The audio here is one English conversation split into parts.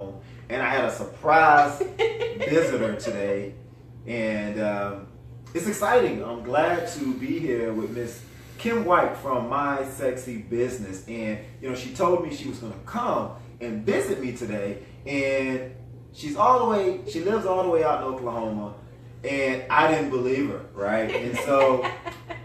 And I had a surprise visitor today, and it's exciting. I'm glad to be here with Miss Kim White from My Sexy Business, and she told me she was going to come and visit me today, and she lives all the way out in Oklahoma, and I didn't believe her, right? And so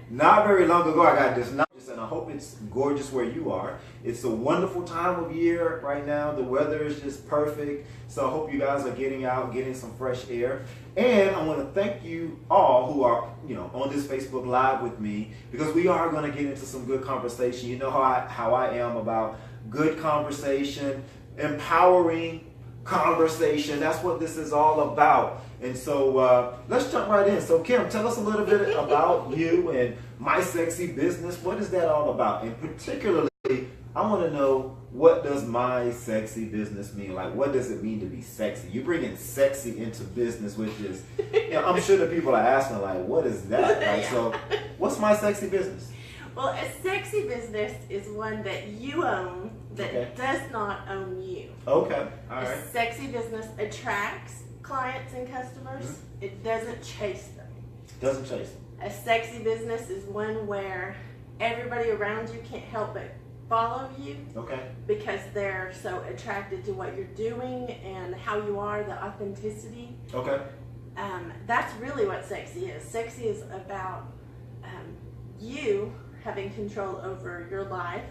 not very long ago, I got this notice, and I hope it's gorgeous where you are. It's a wonderful time of year right now. The weather is just perfect. So I hope you guys are getting out, getting some fresh air. And I want to thank you all who are, on this Facebook Live with me, because we are going to get into some good conversation. You know how I am about good conversation, empowering conversation. That's what this is all about. And so let's jump right in. So Kim, tell us a little bit about you and My Sexy Business. What is that all about? And particularly, I want to know, what does My Sexy Business mean? Like, what does it mean to be sexy? You bring in sexy into business, which is, I'm sure the people are asking, like, what is that? Like, so what's My Sexy Business? Well, a sexy business is one that you own that does not own you. Okay, all right. A sexy business attracts clients and customers. Mm-hmm. It doesn't chase them. Doesn't chase them. A sexy business is one where everybody around you can't help but follow you. Okay. Because they're so attracted to what you're doing and how you are, the authenticity. Okay. That's really what sexy is. Sexy is about you having control over your life.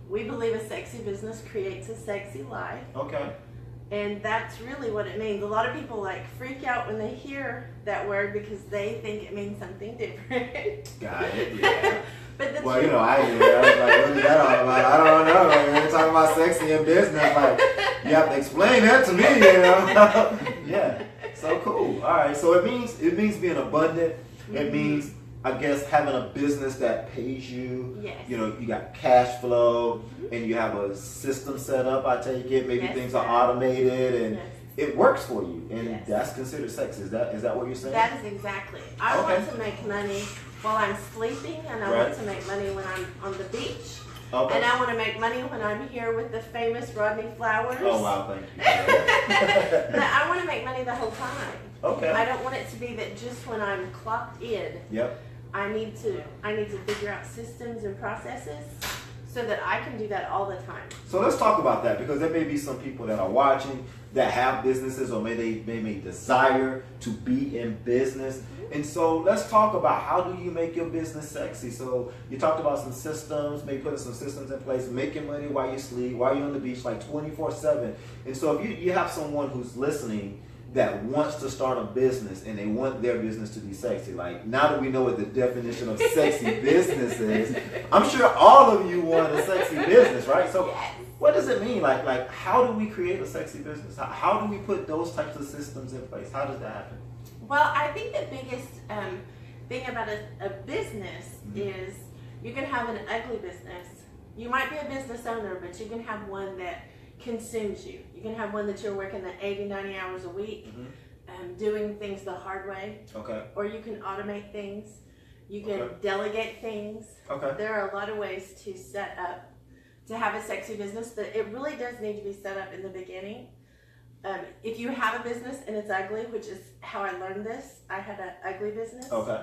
We believe a sexy business creates a sexy life. Okay. And that's really what it means. A lot of people freak out when they hear that word because they think it means something different. Got it, yeah. But the I was like, what is that all about? I don't know. When you're talking about sexy in business, you have to explain that to me, Yeah. So cool. All right. So it means being abundant. Mm-hmm. It means, I guess, having a business that pays you. Yes. You got cash flow, mm-hmm. and you have a system set up, I take it. Maybe things are automated, and it works for you. And that's considered sexy. Is that what you're saying? That is exactly. I want to make money while I'm sleeping, and I want to make money when I'm on the beach. Okay. And I want to make money when I'm here with the famous Rodney Flowers. Oh, wow, thank you. But I want to make money the whole time. Okay. I don't want it to be that just when I'm clocked in. Yep. I need to figure out systems and processes so that I can do that all the time. So let's talk about that, because there may be some people that are watching that have businesses, or they may desire to be in business. Mm-hmm. And so let's talk about, how do you make your business sexy? So you talked about some systems, maybe putting some systems in place, making money while you sleep, while you're on the beach, 24/7. And so if you have someone who's listening that wants to start a business and they want their business to be sexy, now that we know what the definition of sexy business is, I'm sure all of you want a sexy business, right? So what does it mean? How do we create a sexy business? How do we put those types of systems in place? How does that happen? Well, I think the biggest thing about a business is you can have an ugly business. You might be a business owner, but you can have one that consumes you. You can have one that you're working the 80, 90 hours a week, doing things the hard way. Okay. Or you can automate things. You can delegate things. Okay. There are a lot of ways to set up, to have a sexy business, but it really does need to be set up in the beginning. If you have a business and it's ugly, which is how I learned this, I had an ugly business. Okay.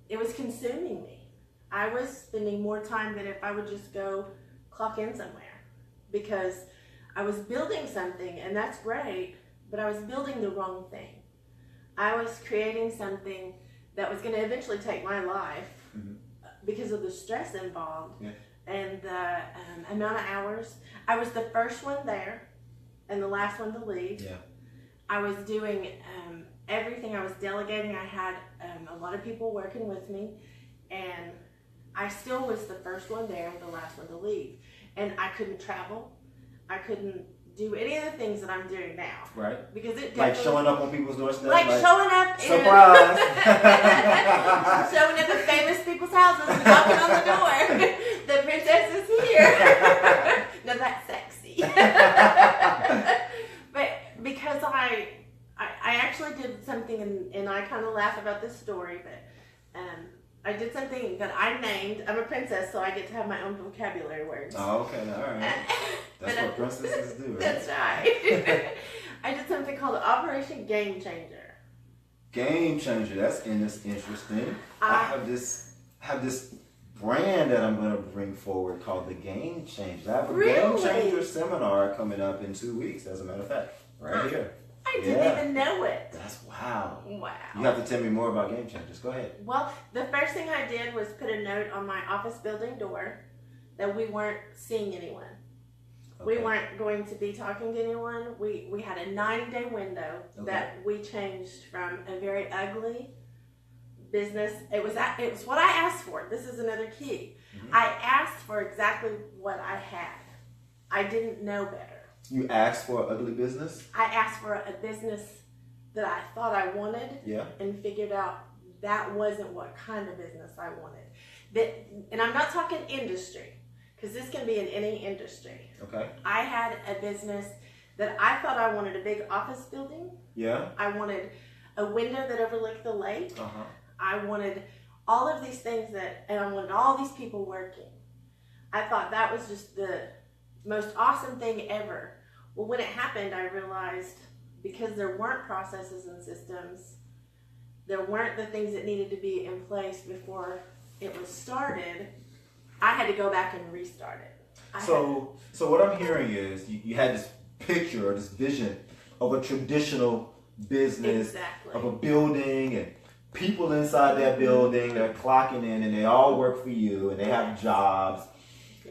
It was consuming me. I was spending more time than if I would just go clock in somewhere, because I was building something, and that's great, but I was building the wrong thing. I was creating something that was going to eventually take my life because of the stress involved and the amount of hours. I was the first one there and the last one to leave. Yeah. I was doing everything. I was delegating. I had a lot of people working with me, and I still was the first one there and the last one to leave. And I couldn't travel. I couldn't do any of the things that I'm doing now. Right. Because it showing up on people's doorsteps. Showing up surprise. Showing up at famous people's houses and knocking on the door. The princess is here. Now that's sexy. But because I actually did something, and I kind of laugh about this story, but I did something that I named. I'm a princess, so I get to have my own vocabulary words. Oh, okay. All right. That's what princesses do, right? That's right. I did something called Operation Game Changer. Game Changer. That's interesting. I have this brand that I'm going to bring forward called the Game Changer. I have a Game Changer seminar coming up in 2 weeks, as a matter of fact, right here. I didn't even know it. That's wow. Wow. You have to tell me more about Game Changers. Go ahead. Well, the first thing I did was put a note on my office building door that we weren't seeing anyone. Okay. We weren't going to be talking to anyone. We had a 90-day window that we changed from a very ugly business. It was what I asked for. This is another key. Mm-hmm. I asked for exactly what I had. I didn't know better. You asked for an ugly business? I asked for a business that I thought I wanted, and figured out that wasn't what kind of business I wanted. And I'm not talking industry, because this can be in any industry. Okay. I had a business that I thought I wanted a big office building. Yeah. I wanted a window that overlooked the lake. Uh-huh. I wanted all of these things and I wanted all these people working. I thought that was just the most awesome thing ever. Well, when it happened, I realized because there weren't processes and systems, there weren't the things that needed to be in place before it was started, I had to go back and restart it. So what I'm hearing is you had this picture or this vision of a traditional business, of a building and people inside that building, they're clocking in and they all work for you and they have jobs.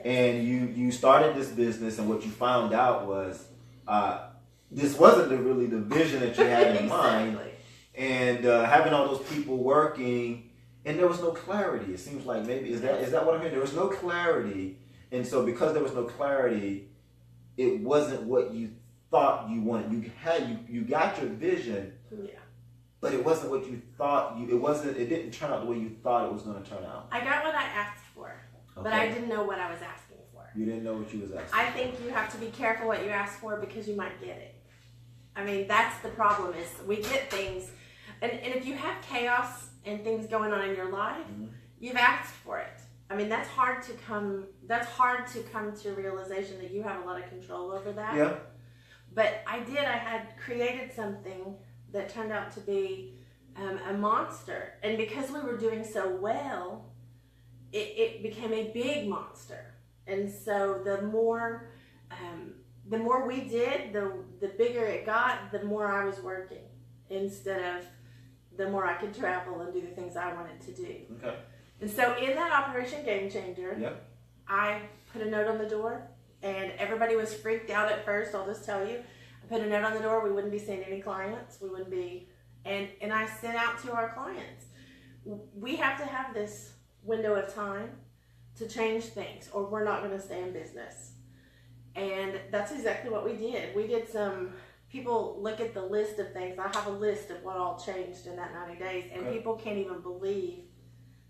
And you started this business, and what you found out was this wasn't really the vision that you had in mind. And having all those people working, and there was no clarity. It seems like maybe is that what I'm hearing? There was no clarity, and so because there was no clarity, it wasn't what you thought you wanted. You got your vision, but it wasn't what you thought. It didn't turn out the way you thought it was going to turn out. I got what I asked for. But I didn't know what I was asking for. You didn't know what you was asking I think you have to be careful what you ask for because you might get it. I mean, that's the problem is we get things. And if you have chaos and things going on in your life, you've asked for it. I mean, that's hard to come to realization that you have a lot of control over that. Yeah. But I had created something that turned out to be a monster. And because we were doing so well, it became a big monster. And so the more we did, the bigger it got, the more I was working instead of the more I could travel and do the things I wanted to do. Okay. And so in that Operation Game Changer, I put a note on the door, and everybody was freaked out at first, I'll just tell you. I put a note on the door, we wouldn't be seeing any clients, and I sent out to our clients, we have to have this window of time to change things or we're not going to stay in business. And that's exactly what we did. We did people look at the list of things. I have a list of what all changed in that 90 days and people can't even believe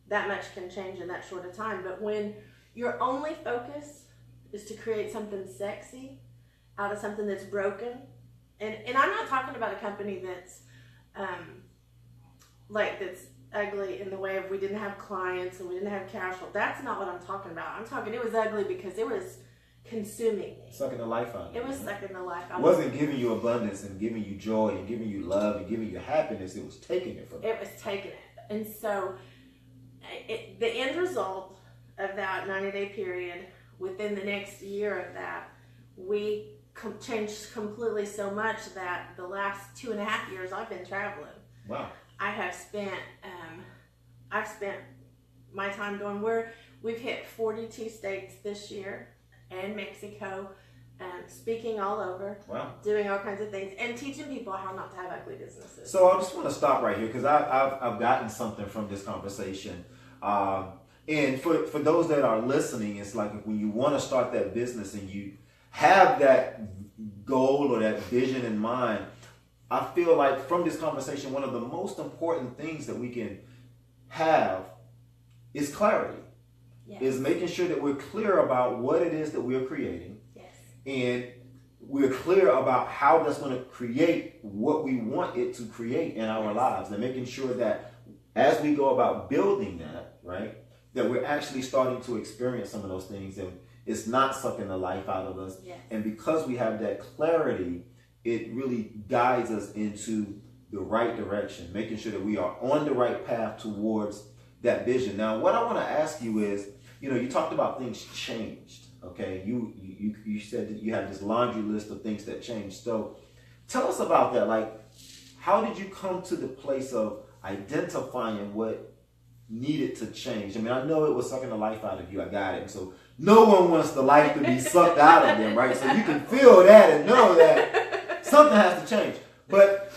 that much can change in that short of time. But when your only focus is to create something sexy out of something that's broken, and I'm not talking about a company that's that's ugly in the way of we didn't have clients and we didn't have cash flow. That's not what I'm talking about. I'm talking it was ugly because it was consuming me. Sucking the life out of you. It was sucking the life out of me. It wasn't giving you abundance and giving you joy and giving you love and giving you happiness. It was taking it from you. It was taking it. And so the end result of that 90-day period, within the next year of that, we changed completely so much that the last 2.5 years I've been traveling. Wow. I've spent my time going we've hit 42 states this year and Mexico, speaking all over, doing all kinds of things, and teaching people how not to have ugly businesses. So I just want to stop right here because I've gotten something from this conversation. And for those that are listening, it's like when you want to start that business and you have that goal or that vision in mind, I feel like from this conversation, one of the most important things that we can have is clarity. Yes. Is making sure that we're clear about what it is that we're creating. Yes. And we're clear about how that's going to create what we want it to create in our lives, and making sure that as we go about building that, right, that we're actually starting to experience some of those things, and it's not sucking the life out of us. Yes. And because we have that clarity, it really guides us into the right direction, making sure that we are on the right path towards that vision. Now, what I want to ask you is, you talked about things changed, okay? You said that you have this laundry list of things that changed. So tell us about that. Like, how did you come to the place of identifying what needed to change? I mean, I know it was sucking the life out of you. I got it. So no one wants the life to be sucked out of them, right? So you can feel that and know that something has to change. But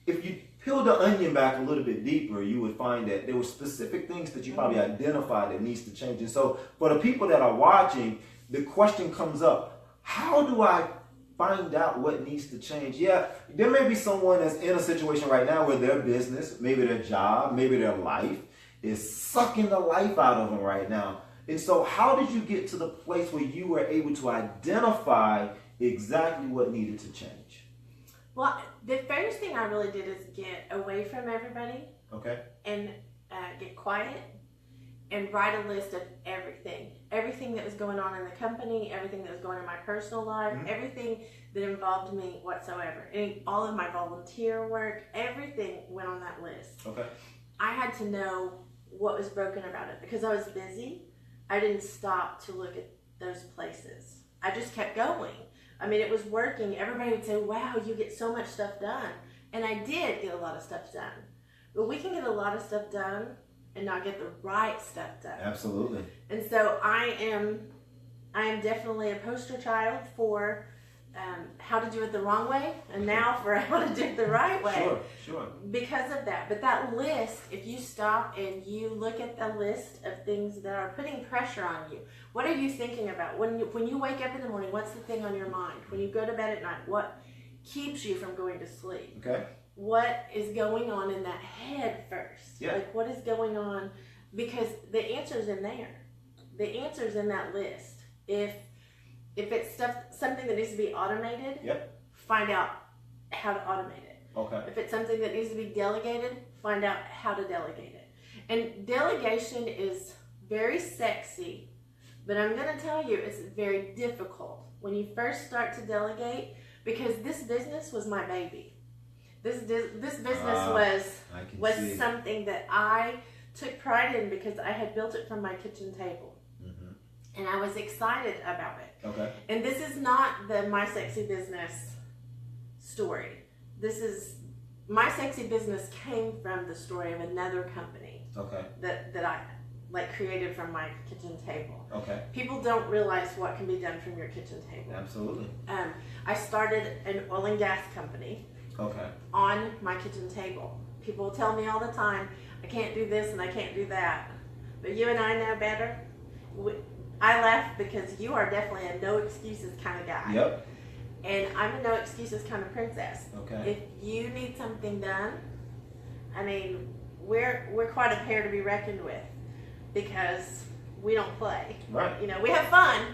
if you peel the onion back a little bit deeper, you would find that there were specific things that you probably identified that needs to change. And so for the people that are watching, the question comes up, how do I find out what needs to change? Yeah, there may be someone that's in a situation right now where their business, maybe their job, maybe their life is sucking the life out of them right now. And so how did you get to the place where you were able to identify exactly what needed to change? Well, the first thing I really did is get away from everybody. Okay. And get quiet and write a list of everything that was going on in the company, everything that was going on in my personal life, everything that involved me whatsoever. And all of my volunteer work, everything went on that list. Okay. I had to know what was broken about it because I was busy. I didn't stop to look at those places. I just kept going. I mean, it was working. Everybody would say, wow, you get so much stuff done. And I did get a lot of stuff done. But we can get a lot of stuff done and not get the right stuff done. Absolutely. And so I am definitely a poster child for how to do it the wrong way, and now for how to do it the right way. Sure. Because of that. But that list, if you stop and you look at the list of things that are putting pressure on you, what are you thinking about? When you wake up in the morning, what's the thing on your mind? When you go to bed at night, what keeps you from going to sleep? Okay. What is going on in that head first? Yeah. Like, what is going on? Because the answer's in there. The answer's in that list. If it's something that needs to be automated, find out how to automate it. Okay. If it's something that needs to be delegated, find out how to delegate it. And delegation is very sexy, but I'm going to tell you it's very difficult when you first start to delegate, because this business was my baby. This business was something that I took pride in because I had built it from my kitchen table. And I was excited about it. Okay. And this is not the My Sexy Business story. My Sexy Business came from the story of another company. Okay. That I created from my kitchen table. Okay. People don't realize what can be done from your kitchen table. Absolutely. I started an oil and gas company. Okay. On my kitchen table. People tell me all the time, I can't do this and I can't do that. But you and I know better. I laugh because you are definitely a no excuses kind of guy. Yep. And I'm a no excuses kind of princess. Okay. If you need something done, I mean, we're quite a pair to be reckoned with, because we don't play. Right. We have fun,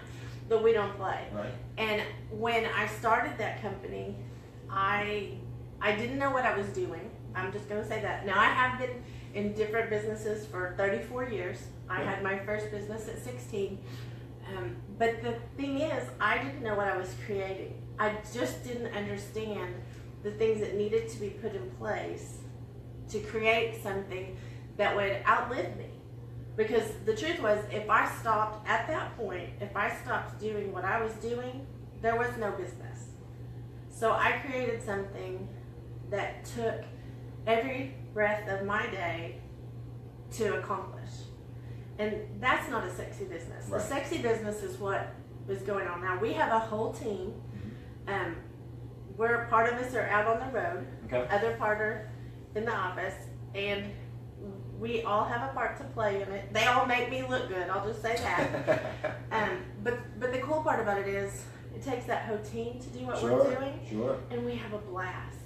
but we don't play. Right. And when I started that company, I didn't know what I was doing. I'm just going to say that. Now, I have been in different businesses for 34 years. I had my first business at 16. But the thing is, I didn't know what I was creating. I just didn't understand the things that needed to be put in place to create something that would outlive me. Because the truth was, if I stopped at that point, if I stopped doing what I was doing, there was no business. So I created something that took every breath of my day to accomplish. And that's not a sexy business. Right. The sexy business is what is going on now. We have a whole team. Where part of us are out on the road, other part are in the office, and we all have a part to play in it. They all make me look good, I'll just say that. But the cool part about it is, it takes that whole team to do what we're doing. Sure. And we have a blast.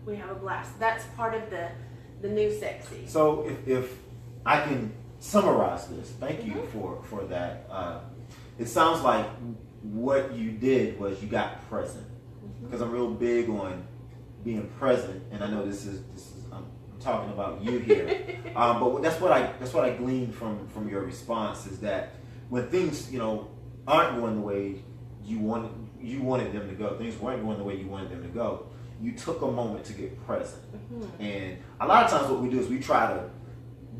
We have a blast. That's part of the new sexy. So if I can summarize this, thank you for that. It sounds like what you did was you got present, because I'm real big on being present, and I know this is I'm talking about you here. But that's what I gleaned from your response is that when things aren't going the way you wanted them to go, things weren't going the way you wanted them to go, you took a moment to get present. Mm-hmm. And a lot of times what we do is we try to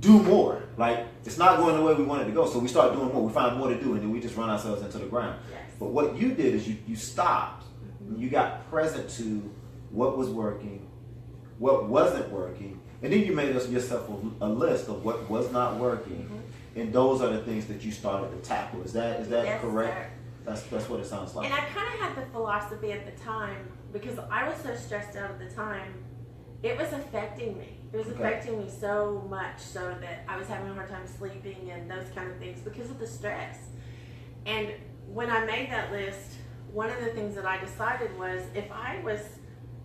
do more. Like, it's not going the way we want it to go, so we start doing more. We find more to do, and then we just run ourselves into the ground. Yes. But what you did is you stopped. Mm-hmm. You got present to what was working, what wasn't working, and then you made yourself a list of what was not working. Mm-hmm. And those are the things that you started to tackle. Is that yes, correct? Sir. That's what it sounds like. And I kind of had the philosophy at the time, because I was so stressed out at the time, it was affecting me. It was affecting me so much so that I was having a hard time sleeping and those kind of things because of the stress. And when I made that list, one of the things that I decided was if I was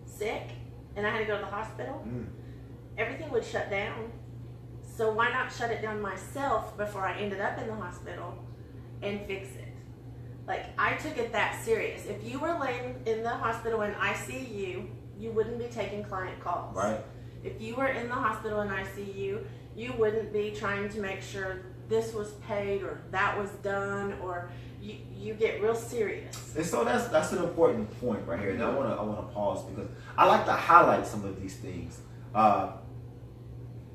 sick and I had to go to the hospital, everything would shut down. So why not shut it down myself before I ended up in the hospital and fix it? Like, I took it that serious. If you were laying in the hospital in ICU, you wouldn't be taking client calls. Right. If you were in the hospital in ICU, you wouldn't be trying to make sure this was paid or that was done, or you get real serious. And so that's an important point right here. And I want to pause because I like to highlight some of these things.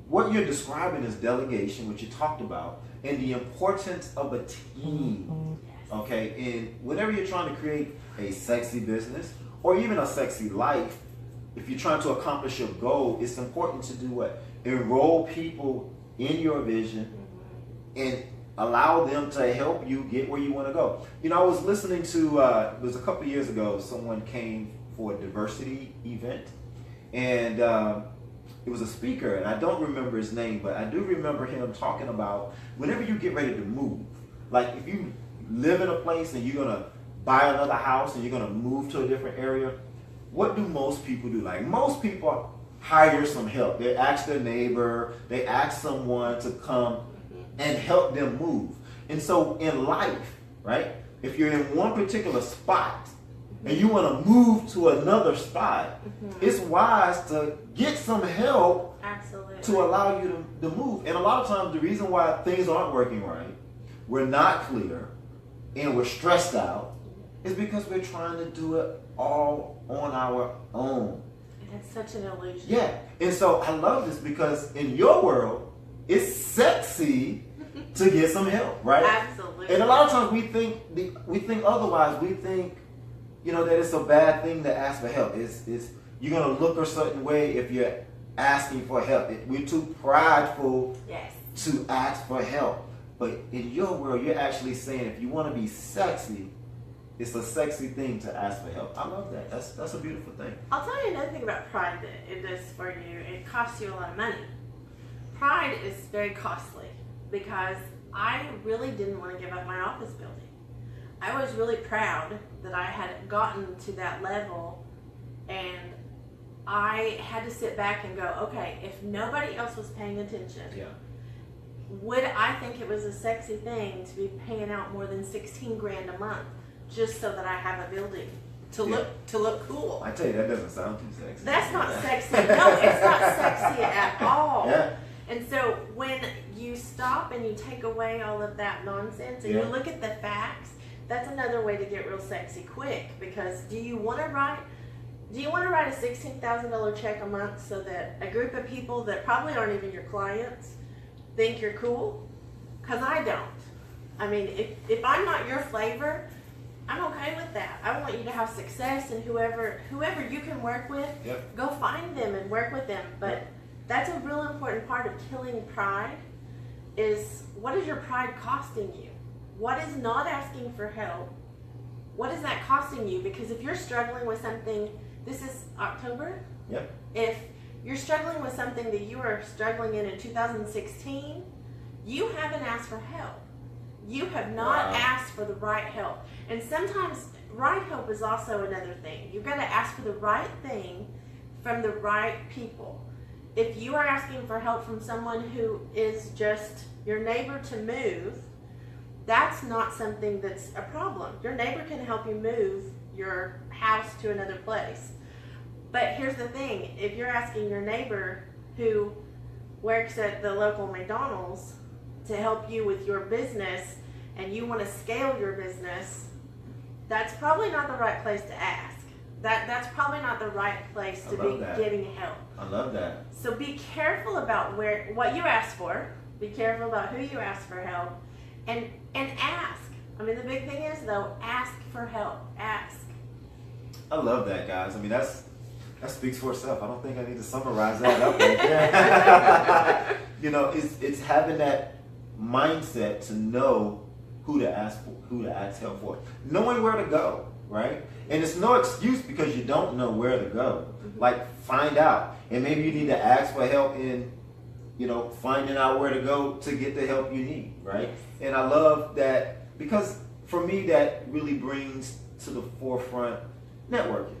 What you're describing is delegation, which you talked about, and the importance of a team. Yes. Okay, and whenever you're trying to create a sexy business or even a sexy life, if you're trying to accomplish your goal, it's important to do what? Enroll people in your vision and allow them to help you get where you want to go. I was listening to, it was a couple years ago, someone came for a diversity event, and it was a speaker, and I don't remember his name, but I do remember him talking about whenever you get ready to move, like if you live in a place and you're going to buy another house and you're going to move to a different area, what do most people do? Like, most people hire some help. They ask their neighbor, they ask someone to come and help them move. And so in life, right, if you're in one particular spot and you want to move to another spot, it's wise to get some help. Absolutely. To allow you to move. And a lot of times the reason why things aren't working right, we're not clear, and we're stressed out, is because we're trying to do it all on our own. And it's such an illusion. Yeah. And so I love this because in your world, it's sexy to get some help, right? Absolutely. And a lot of times we think otherwise. We think, that it's a bad thing to ask for help. It's you're gonna look a certain way if you're asking for help. We're too prideful to ask for help. But in your world, you're actually saying if you want to be sexy, it's a sexy thing to ask for help. I love that. That's a beautiful thing. I'll tell you another thing about pride that it does for you. It costs you a lot of money. Pride is very costly because I really didn't want to give up my office building. I was really proud that I had gotten to that level, and I had to sit back and go, okay, if nobody else was paying attention, would I think it was a sexy thing to be paying out more than $16,000 a month just so that I have a building to look cool? I tell you, that doesn't sound too sexy. That's not sexy. No, it's not sexy at all. Yeah. And so when you stop and you take away all of that nonsense and you look at the facts, that's another way to get real sexy quick. Because do you want to write a $16,000 check a month so that a group of people that probably aren't even your clients think you're cool? Because I don't. I mean, if I'm not your flavor, I'm okay with that. I want you to have success, and whoever you can work with, go find them and work with them. But that's a real important part of killing pride is, what is your pride costing you? What is not asking for help? What is that costing you? Because if you're struggling with something, this is October. Yep. If you're struggling with something that you were struggling in 2016, you haven't asked for help. You have not asked for the right help. And sometimes right help is also another thing. You've got to ask for the right thing from the right people. If you are asking for help from someone who is just your neighbor to move, that's not something that's a problem. Your neighbor can help you move your house to another place. But here's the thing, if you're asking your neighbor who works at the local McDonald's to help you with your business and you want to scale your business, that's probably not the right place to ask. That's probably not the right place to be getting help. I love that. So be careful about what you ask for. Be careful about who you ask for help, and ask. I mean, the big thing is though, ask for help. Ask. I love that, guys. I mean, that speaks for itself. I don't think I need to summarize that up right there. You know, it's having that mindset to know who to ask for, who to ask help for, knowing where to go, right? And it's no excuse because you don't know where to go. Like, find out, and maybe you need to ask for help in, you know, finding out where to go to get the help you need, right? And I love that because for me that really brings to the forefront networking.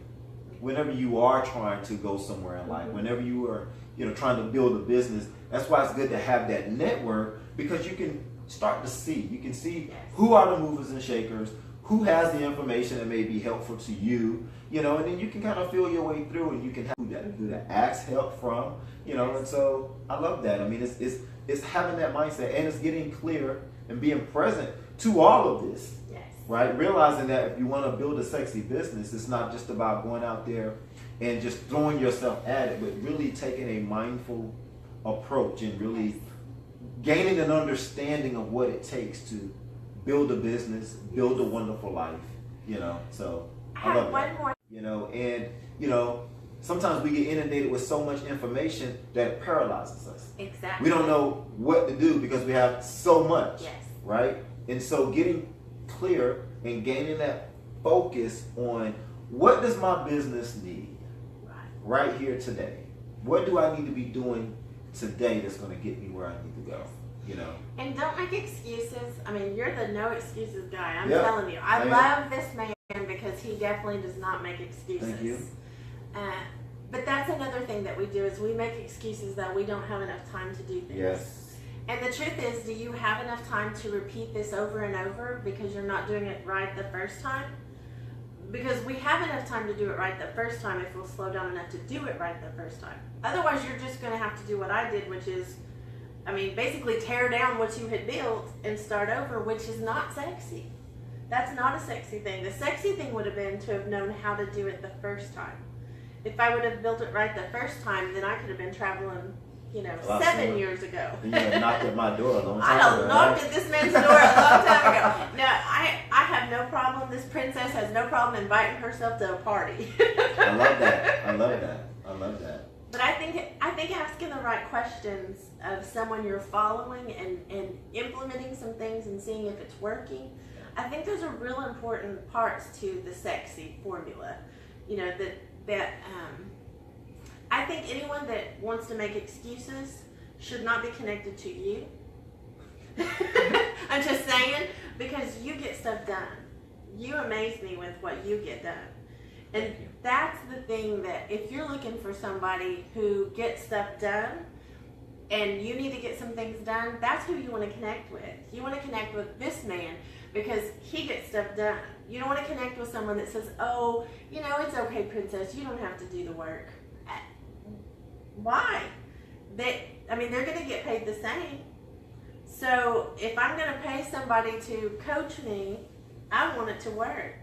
Whenever you are trying to go somewhere in life, whenever you are, you know, trying to build a business, that's why it's good to have that network, because you can start to see. You can see who are the movers and shakers, who has the information that may be helpful to you, you know, and then you can kind of feel your way through, and you can have who to ask help from, you know. And so I love that. I mean, it's having that mindset, and it's getting clear and being present to all of this. Right? Realizing that if you want to build a sexy business, it's not just about going out there and just throwing yourself at it, but really taking a mindful approach and really gaining an understanding of what it takes to build a business, build a wonderful life, you know. So I love that. You know, and you know, sometimes we get inundated with so much information that it paralyzes us. Exactly. We don't know what to do because we have so much. Yes. Right? And so getting clear and gaining that focus on what does my business need right here today? What do I need to be doing today that's going to get me where I need to go? You know. And don't make excuses. I mean, you're the no excuses guy. I'm telling you. I love this man because he definitely does not make excuses. Thank you. But that's another thing that we do is we make excuses that we don't have enough time to do things. Yes. And the truth is, do you have enough time to repeat this over and over because you're not doing it right the first time? Because we have enough time to do it right the first time if we'll slow down enough to do it right the first time. Otherwise, you're just going to have to do what I did, which is, I mean, basically tear down what you had built and start over, which is not sexy. That's not a sexy thing. The sexy thing would have been to have known how to do it the first time. If I would have built it right the first time, then I could have been traveling, you know, 7 years ago. You knocked at my door a long time ago. I knocked at this man's door a long time ago. Now, I have no problem. This princess has no problem inviting herself to a party. I love that. I love that. I love that. But I think asking the right questions of someone you're following and implementing some things and seeing if it's working, I think those are real important parts to the sexy formula. You know, that I think anyone that wants to make excuses should not be connected to you. I'm just saying, because you get stuff done. You amaze me with what you get done. And that's the thing, that if you're looking for somebody who gets stuff done and you need to get some things done, that's who you want to connect with. You want to connect with this man because he gets stuff done. You don't want to connect with someone that says, oh, you know, it's okay, princess, you don't have to do the work. Why? They're going to get paid the same. So if I'm going to pay somebody to coach me, I want it to work.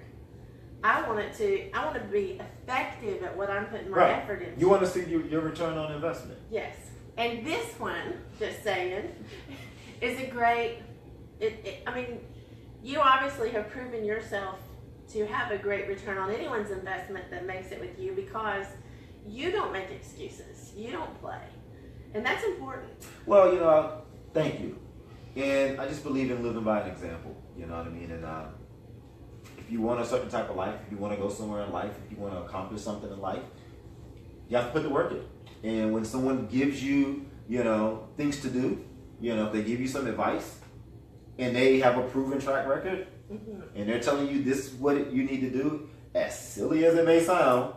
I want to be effective at what I'm putting my effort into. You want to see your return on investment. Yes. And this one, just saying, is a great, I mean, you obviously have proven yourself to have a great return on anyone's investment that makes it with you, because you don't make excuses. You don't play. And that's important. Well, you know, thank you. And I just believe in living by an example. You know what I mean? And if you want a certain type of life, if you want to go somewhere in life, if you want to accomplish something in life, you have to put the work in. And when someone gives you, you know, things to do, you know, if they give you some advice and they have a proven track record, and they're telling you this is what you need to do, as silly as it may sound,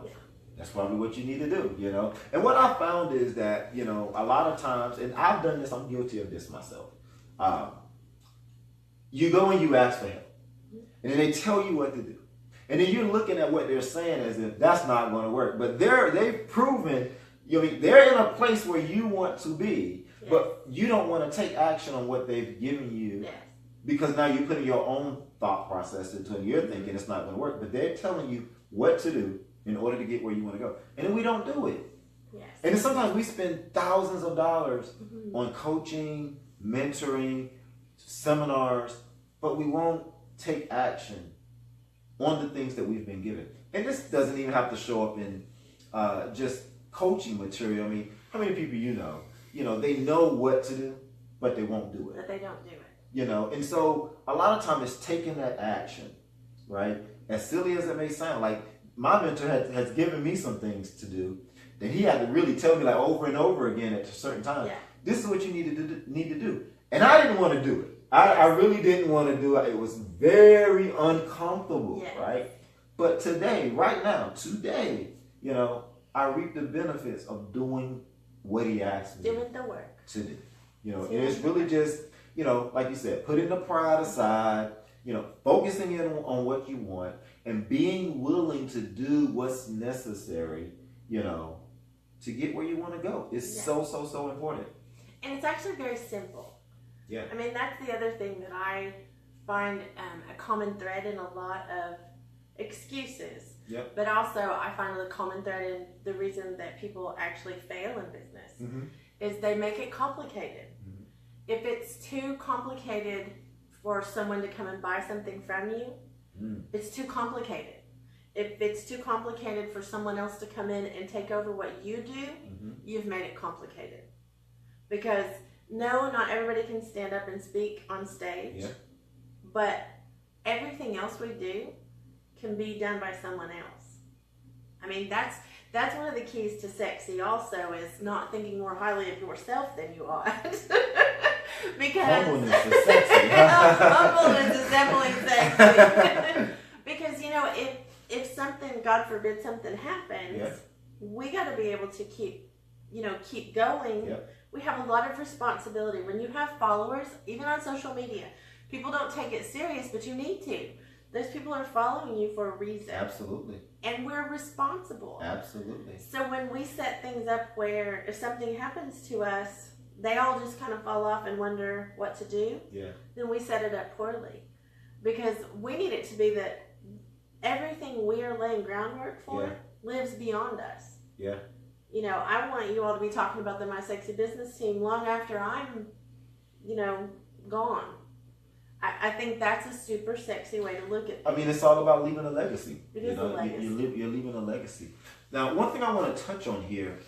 that's probably what you need to do, you know. And what I found is that, you know, a lot of times, and I've done this, I'm guilty of this myself. You go and you ask for help, and then they tell you what to do. And then you're looking at what they're saying as if that's not going to work. But they've proven they're in a place where you want to be, Yes. but you don't want to take action on what they've given you Yes. because now you're putting your own thought process into it. You're thinking it's not going to work, but they're telling you what to do in order to get where you want to go. And then we don't do it. Yes. And then sometimes we spend thousands of dollars Mm-hmm. on coaching, mentoring, seminars, but we won't take action on the things that we've been given. And this doesn't even have to show up in just coaching material. I mean, how many people they know what to do, but they won't do it. But they don't do it. And so a lot of times it's taking that action, right? As silly as it may sound, like my mentor has given me some things to do that he had to really tell me like over and over again at a certain time. Yeah. This is what you need to do. And I didn't want to do it. I really didn't want to do it. It was very uncomfortable, Yes. right? But today, right now, I reap the benefits of doing what he asked me Doing the work. to do. And it's really just, like you said, putting the pride aside, focusing in on what you want and being willing to do what's necessary, to get where you want to go. It's so important. And it's actually very simple. Yeah. I mean, that's the other thing that I find a common thread in a lot of excuses. Yep. But also, I find the common thread in the reason that people actually fail in business Mm-hmm. is they make it complicated. Mm-hmm. If it's too complicated for someone to come and buy something from you, it's too complicated. If it's too complicated for someone else to come in and take over what you do, you've made it complicated. Because no, not everybody can stand up and speak on stage, but everything else we do can be done by someone else. I mean, that's one of the keys to sexy also, is not thinking more highly of yourself than you ought. Because humbleness is sexy. humbleness is definitely sexy. Because if something, God forbid, something happens, we got to be able to keep going. Yep. We have a lot of responsibility. When you have followers, even on social media, people don't take it serious, but you need to. Those people are following you for a reason. Absolutely. And we're responsible. Absolutely. So when we set things up where if something happens to us, they all just kind of fall off and wonder what to do, then we set it up poorly. Because we need it to be that everything we are laying groundwork for lives beyond us. Yeah. I want you all to be talking about the My Sexy Business team long after I'm, gone. I think that's a super sexy way to look at it. I mean, it's all about leaving a legacy. It is a legacy. You're leaving a legacy. Now, one thing I want to touch on here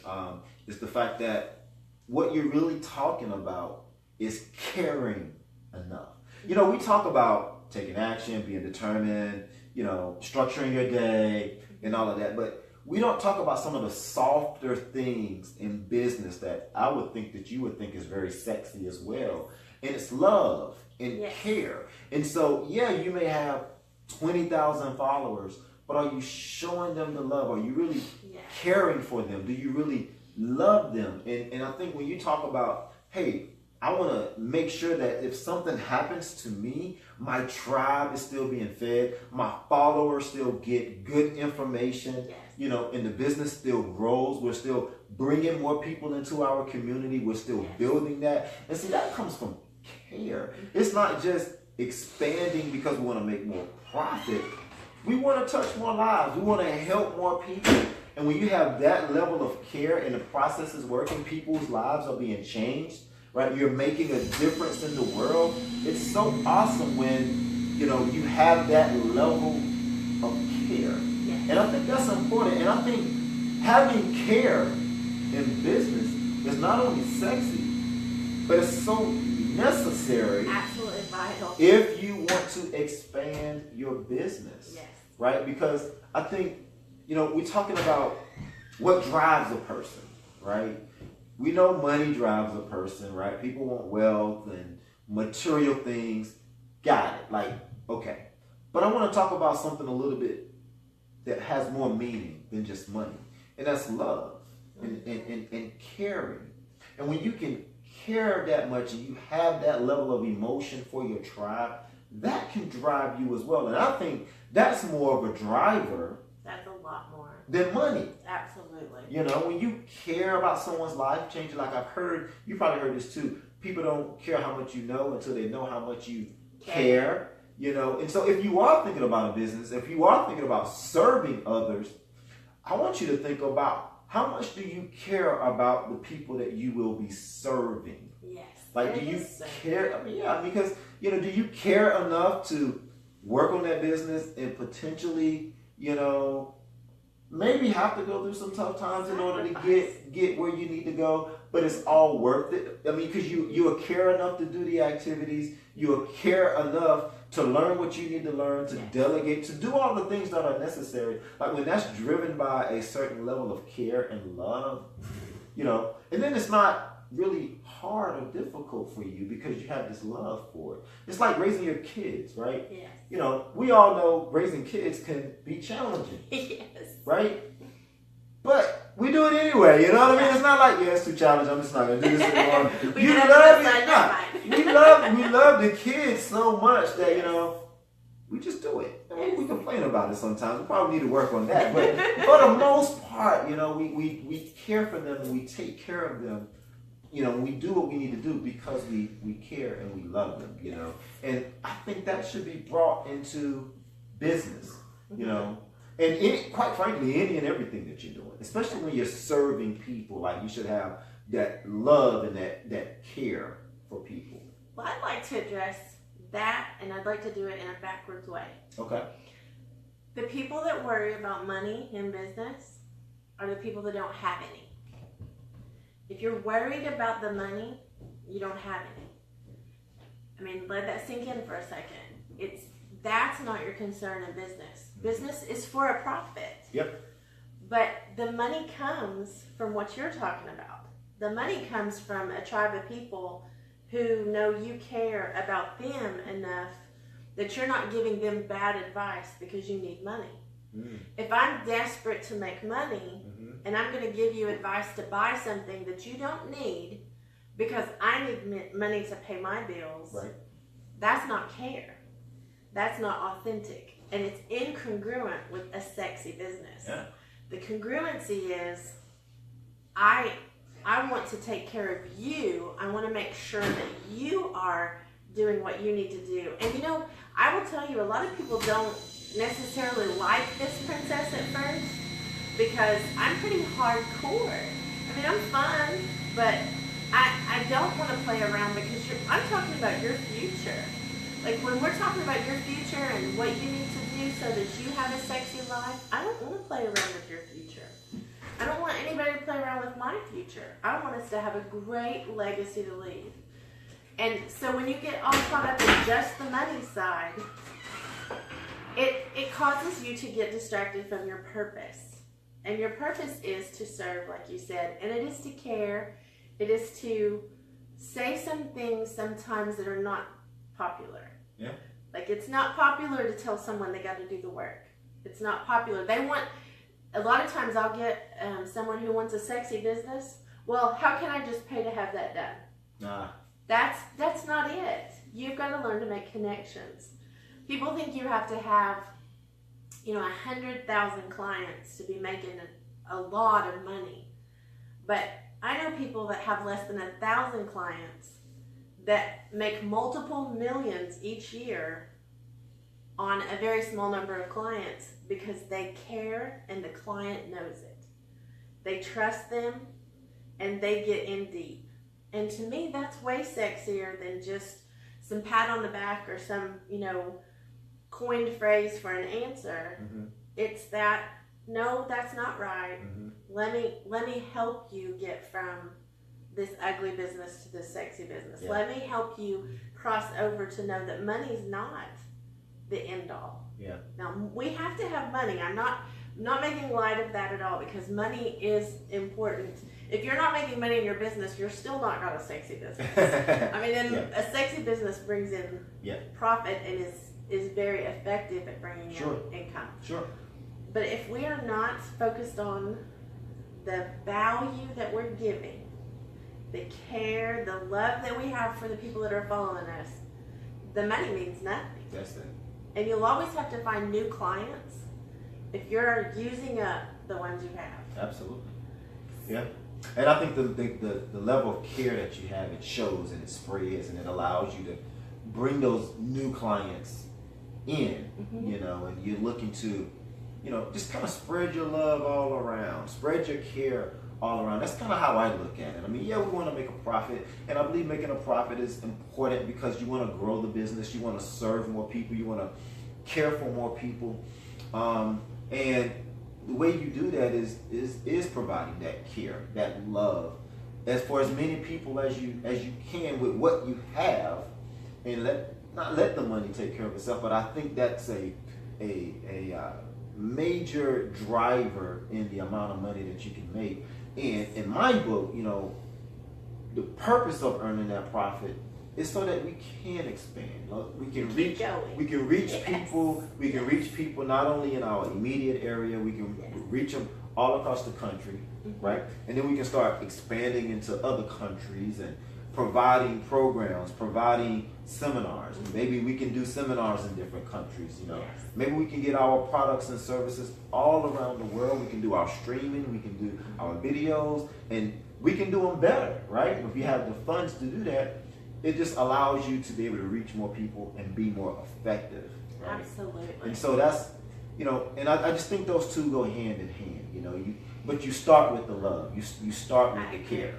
is the fact that what you're really talking about is caring enough. We talk about taking action, being determined, structuring your day and all of that, but we don't talk about some of the softer things in business that I would think that you would think is very sexy as well. And it's love and care. And so, you may have 20,000 followers, but are you showing them the love? Are you really caring for them? Do you really love them? And I think when you talk about, hey, I want to make sure that if something happens to me, my tribe is still being fed, my followers still get good information, and the business still grows. We're still bringing more people into our community. We're still building that. And see, that comes from care. It's not just expanding because we want to make more profit. We want to touch more lives. We want to help more people. And when you have that level of care and the process is working, people's lives are being changed, right? You're making a difference in the world. It's so awesome when, you have that level of care. And I think that's important. And I think having care in business is not only sexy, but it's so necessary. Absolutely vital. If you want to expand your business, right? Because I think, we're talking about what drives a person, right? We know money drives a person, right? People want wealth and material things. Got it. Okay. But I want to talk about something a little bit that has more meaning than just money. And that's love and caring. And when you can care that much and you have that level of emotion for your tribe, that can drive you as well. And I think that's more of a driver. That's a lot more. than money. Absolutely. You know, when you care about someone's life changing, like you probably heard this too. People don't care how much you know until they know how much you care. You know, and so if you are thinking about a business, if you are thinking about serving others, I want you to think about how much do you care about the people that you will be serving? Yes. Like, do you care? Because, you know, do you care enough to work on that business and potentially, you know, maybe have to go through some tough times in order to get where you need to go, but it's all worth it. I mean, because you will care enough to do the activities, you will care enough to learn what you need to learn, to delegate, to do all the things that are necessary. Like when that's driven by a certain level of care and love, you know, and then it's not really hard or difficult for you because you have this love for it. It's like raising your kids, right? Yes. You know, we all know raising kids can be challenging. Yes. Right? But we do it anyway, you know what I mean? It's not like, it's too challenging, I'm just not going to do this anymore. We love the kids so much that, you know, we just do it. We complain about it sometimes. We probably need to work on that. But for the most part, you know, we care for them and we take care of them. You know, we do what we need to do because we care and we love them, you know. And I think that should be brought into business, you know. And quite frankly, any and everything that you're doing, especially when you're serving people, like you should have that love and that care for people. Well, I'd like to address that, and I'd like to do it in a backwards way. Okay. The people that worry about money in business are the people that don't have any. If you're worried about the money, you don't have any. I mean, let that sink in for a second. That's not your concern in business. Business is for a profit. Yep. But the money comes from what you're talking about. The money comes from a tribe of people who know you care about them enough that you're not giving them bad advice because you need money. If I'm desperate to make money and I'm going to give you advice to buy something that you don't need because I need money to pay my bills, right, that's not care. That's not authentic. And it's incongruent with a sexy business. Yeah. The congruency is, I want to take care of you. I want to make sure that you are doing what you need to do. And you know, I will tell you, a lot of people don't necessarily like this princess at first because I'm pretty hardcore. I mean, I'm fun, but I don't want to play around because I'm talking about your future. Like when we're talking about your future and what you need to do so that you have a sexy life, I don't want to play around with your future. I don't want anybody to play around with my future. I want us to have a great legacy to leave. And so when you get all caught up in just the money side, it causes you to get distracted from your purpose. And your purpose is to serve, like you said, and it is to care. It is to say some things sometimes that are not popular. Yeah. Like it's not popular to tell someone they got to do the work. It's not popular. A lot of times I'll get someone who wants a sexy business. Well, how can I just pay to have that done? Nah. That's not it. You've got to learn to make connections. People think you have to have, 100,000 clients to be making a lot of money. But I know people that have less than 1,000 clients that make multiple millions each year on a very small number of clients because they care and the client knows it. They trust them and they get in deep. And to me, that's way sexier than just some pat on the back or some, coined phrase for an answer. Mm-hmm. It's that, no, that's not right. Mm-hmm. Let me help you get from this ugly business to this sexy business. Yeah. Let me help you cross over to know that money's not the end all. Yeah. Now, we have to have money. I'm not making light of that at all because money is important. If you're not making money in your business, you're still not got a sexy business. I mean, a sexy business brings in profit and is very effective at bringing in income. Sure. But if we are not focused on the value that we're giving, the care, the love that we have for the people that are following us, the money means nothing. That's it. And you'll always have to find new clients. If you're using a the ones you have. Absolutely. Yeah. And I think the level of care that you have, it shows and it spreads and it allows you to bring those new clients in, you know, and you're looking to, you know, just kind of spread your love all around, spread your care all around. That's kind of how I look at it. I mean, yeah, we want to make a profit, and I believe making a profit is important because you want to grow the business, you want to serve more people, you want to care for more people, and the way you do that is providing that care, that love, as for as many people as you can with what you have, and not let the money take care of itself. But I think that's a major driver in the amount of money that you can make. And in my book, you know, the purpose of earning that profit is so that we can expand. We can reach people. We can reach people not only in our immediate area. We can reach them all across the country, right? And then we can start expanding into other countries and providing programs, providing seminars. Maybe we can do seminars in different countries, you know. Maybe we can get our products and services all around the world. We can do our streaming, we can do our videos, and we can do them better, right? If you have the funds to do that, it just allows you to be able to reach more people and be more effective, right? Absolutely. And so that's, you know, and I just think those two go hand in hand, you know. But you start with the love. You start with the care.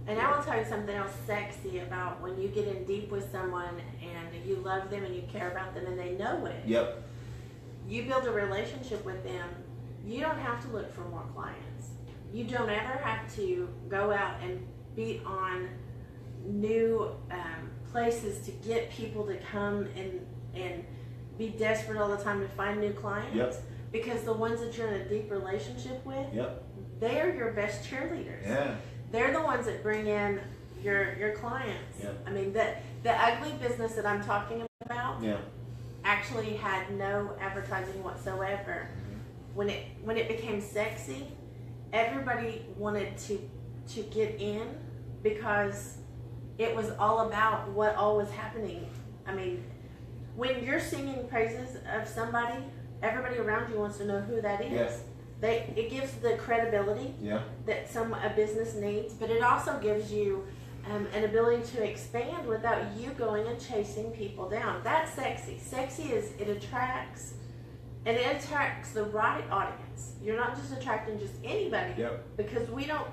And I will tell you something else sexy about when you get in deep with someone and you love them and you care about them and they know it. Yep. You build a relationship with them. You don't have to look for more clients. You don't ever have to go out and beat on new places to get people to come and be desperate all the time to find new clients. Yep. Because the ones that you're in a deep relationship with, yep, they are your best cheerleaders. Yeah. They're the ones that bring in your clients. Yeah. I mean, the ugly business that I'm talking about actually had no advertising whatsoever. When it became sexy, everybody wanted to get in because it was all about what all was happening. I mean, when you're singing praises of somebody, everybody around you wants to know who that is. Yes. It gives the credibility that a business needs, but it also gives you an ability to expand without you going and chasing people down. That's sexy. Sexy is it attracts the right audience. You're not just attracting just anybody, because we don't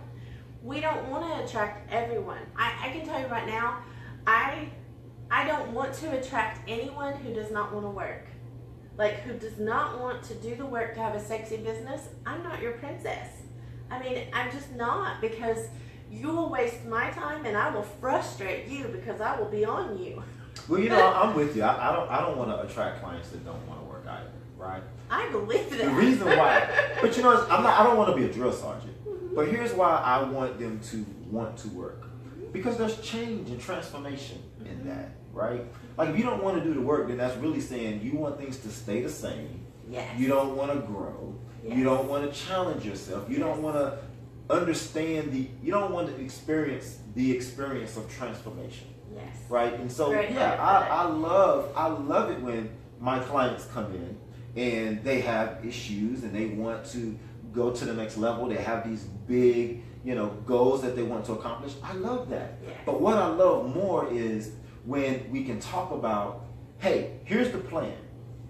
want to attract everyone. I can tell you right now, I don't want to attract anyone who does not want to work. Like, who does not want to do the work to have a sexy business. I'm not your princess. I mean, I'm just not, because you will waste my time and I will frustrate you because I will be on you. Well, you know, I'm with you. I don't want to attract clients that don't want to work either, right? I believe that. The reason why, but you know, I don't want to be a drill sergeant. But here's why I want them to want to work. Because there's change and transformation in that, right? Like, if you don't want to do the work, then that's really saying you want things to stay the same. Yes. You don't want to grow. Yes. You don't want to challenge yourself. You don't want to understand you don't want to experience the experience of transformation. Yes. Right? And so, I love it when my clients come in and they have issues and they want to go to the next level. They have these big, goals that they want to accomplish. I love that. Yes. But what I love more is when we can talk about, hey, here's the plan.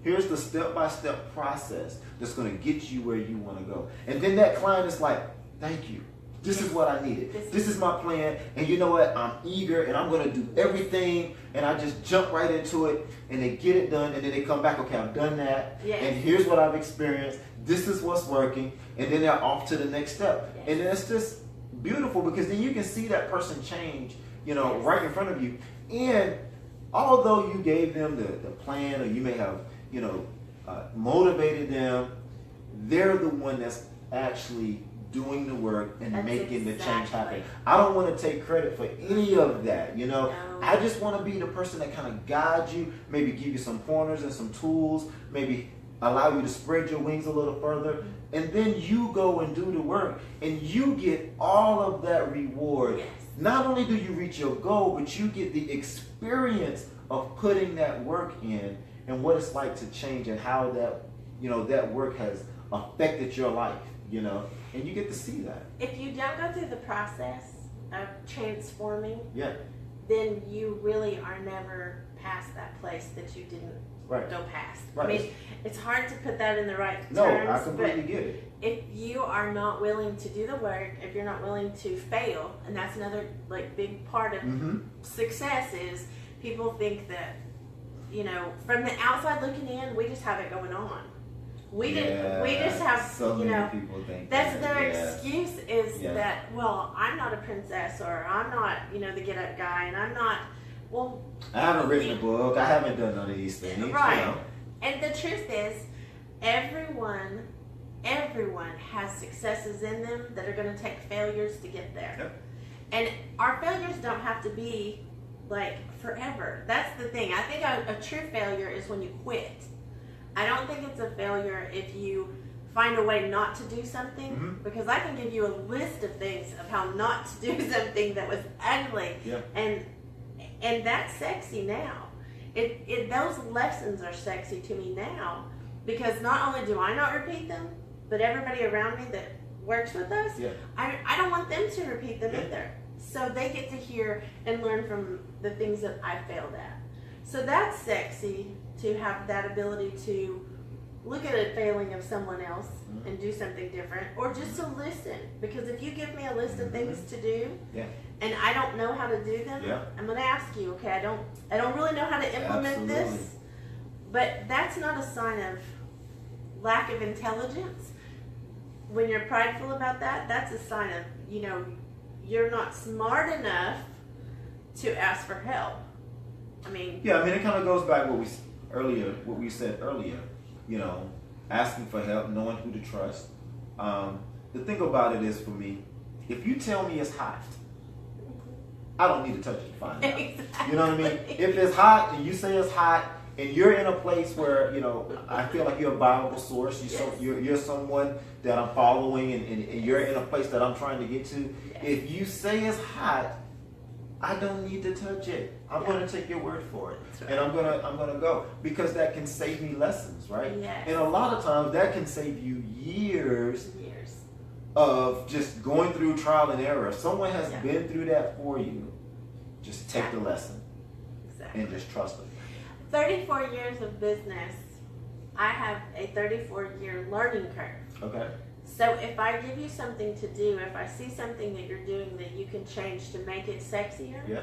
Here's the step-by-step process that's going to get you where you want to go. And then that client is like, thank you. This is what I needed. This is my plan. And you know what? I'm eager and I'm going to do everything. And I just jump right into it and they get it done. And then they come back, okay, I've done that. Yes. And here's what I've experienced. This is what's working. And then they're off to the next step. Yes. And then it's just beautiful because then you can see that person change, right in front of you. And although you gave them the plan, or you may have, motivated them, they're the one that's actually doing the work and making the change happen. I don't want to take credit for any of that, No. I just want to be the person that kind of guides you, maybe give you some pointers and some tools, maybe allow you to spread your wings a little further, and then you go and do the work, and you get all of that reward. Yes. Not Not only do you reach your goal, but you get the experience of putting that work in and what it's like to change and how that, that work has affected your life. you know, and you get to see that. If you don't go through the process of transforming, Yeah. then you really are never past that place that you didn't Right. go past. Right. I mean, it's hard to put that in the right No, terms. I completely but get it. if you are not willing to do the work, if you're not willing to fail, and that's another like big part of Mm-hmm. success is people think that, you know, from the outside looking in, we just have it going on. We just have, so you many know, people think that's that. their Yeah. excuse is Yeah. that, well, I'm not a princess, or I'm not, you know, the get up guy, and I'm not, well, I haven't written a book. I haven't done none of these things. right. You know? And the truth is, everyone has successes in them that are going to take failures to get there. Yep. And our failures don't have to be like forever. That's the thing. I think a true failure is when you quit. I don't think it's a failure if you find a way not to do something, Mhm. because I can give you a list of things of how not to do something that was ugly. Yeah. And that's sexy now. Those lessons are sexy to me now, because not only do I not repeat them, but everybody around me that works with us, Yeah. I don't want them to repeat them Yeah. either. So they get to hear and learn from the things that I failed at. So that's sexy, to have that ability to look at a failing of someone else and do something different, or just to listen. Because if you give me a list of things to do, Yeah. and I don't know how to do them, Yeah. I'm going to ask you. Okay, I don't really know how to implement Absolutely. this, but that's not a sign of lack of intelligence. When you're prideful about that, that's a sign of, you know, you're not smart enough to ask for help. I mean, Yeah, I mean, it kind of goes back what we said earlier. You know, asking for help, knowing who to trust. The thing about it is, for me, if you tell me it's hot, I don't need to touch it to find out. Exactly. You know what I mean? If it's hot and you say it's hot, and you're in a place where, you know, I feel like you're a valuable source. You're someone that I'm following, and you're in a place that I'm trying to get to. Yes. If you say it's hot, I don't need to touch it. I'm going to take your word for it, That's right. and I'm gonna go, because that can save me lessons, right? Yes. And a lot of times that can save you years of just going through trial and error. If someone has Yeah. been through that for you, just take the lesson Exactly. and just trust them. 34 years of business, I have a 34-year learning curve. Okay. So if I give you something to do, if I see something that you're doing that you can change to make it sexier, Yeah.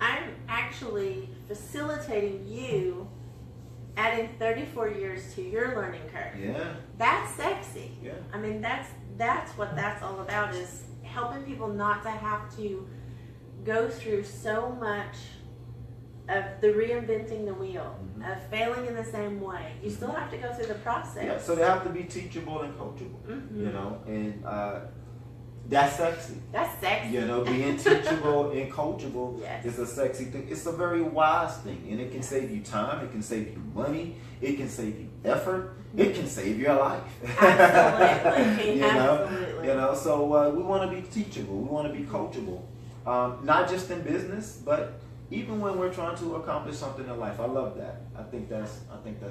I'm actually facilitating you adding 34 years to your learning curve. Yeah. That's sexy. Yeah. I mean, that's what that's all about, is helping people not to have to go through so much of the reinventing the wheel, of failing in the same way. You still have to go through the process. Yeah. So they have to be teachable and coachable. You know, and that's sexy. That's sexy. You know, being teachable and coachable Yes. is a sexy thing. It's a very wise thing, and it can save you time. It can save you money. It can save you effort. It can save your life. Absolutely. you know, Absolutely. you know. So we want to be teachable. We want to be coachable, not just in business, but even when we're trying to accomplish something in life. I love that. I think that's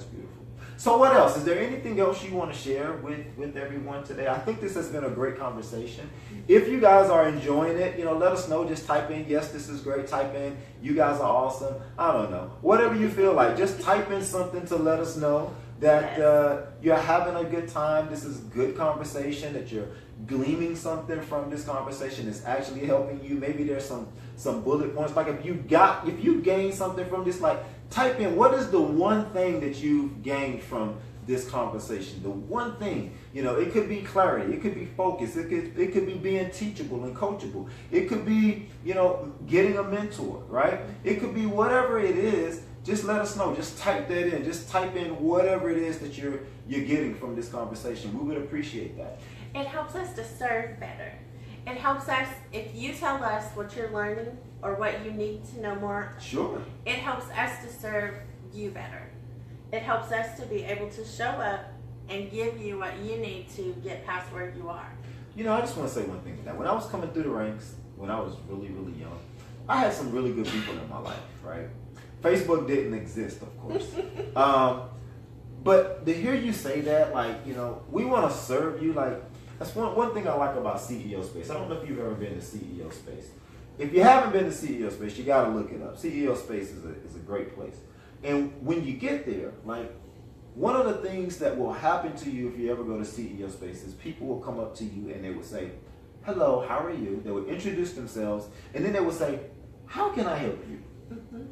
beautiful. So what else? Is there anything else you want to share with everyone today? I think this has been a great conversation. If you guys are enjoying it, you know, let us know. Just type in, yes, this is great. Type in, you guys are awesome. I don't know. Whatever you feel like. Just type in something to let us know that you're having a good time. This is good conversation, that you're gleaming something from this conversation is actually helping you. Maybe there's some bullet points. Like if you gain something from this, like type in, what is the one thing that you've gained from this conversation? The one thing, you know, it could be clarity, it could be focus, it could be being teachable and coachable. It could be, you know, getting a mentor, right? It could be whatever it is. Just let us know. Just type that in. Just type in whatever it is that you're getting from this conversation. We would appreciate that. It helps us to serve better. It helps us, if you tell us what you're learning or what you need to know more, Sure. it helps us to serve you better. It helps us to be able to show up and give you what you need to get past where you are. You know, I just want to say one thing. That when I was coming through the ranks, when I was really, really young, I had some really good people in my life, right? Facebook didn't exist, of course. But to hear you say that, like, you know, we want to serve you, like, That's one thing I like about CEO space. I don't know if you've ever been to CEO space. If you haven't been to CEO space, you got to look it up. CEO space is a great place. And when you get there, like, one of the things that will happen to you if you ever go to CEO space is people will come up to you and they will say, hello, how are you? They would introduce themselves, and then they would say, how can I help you? Mm-hmm.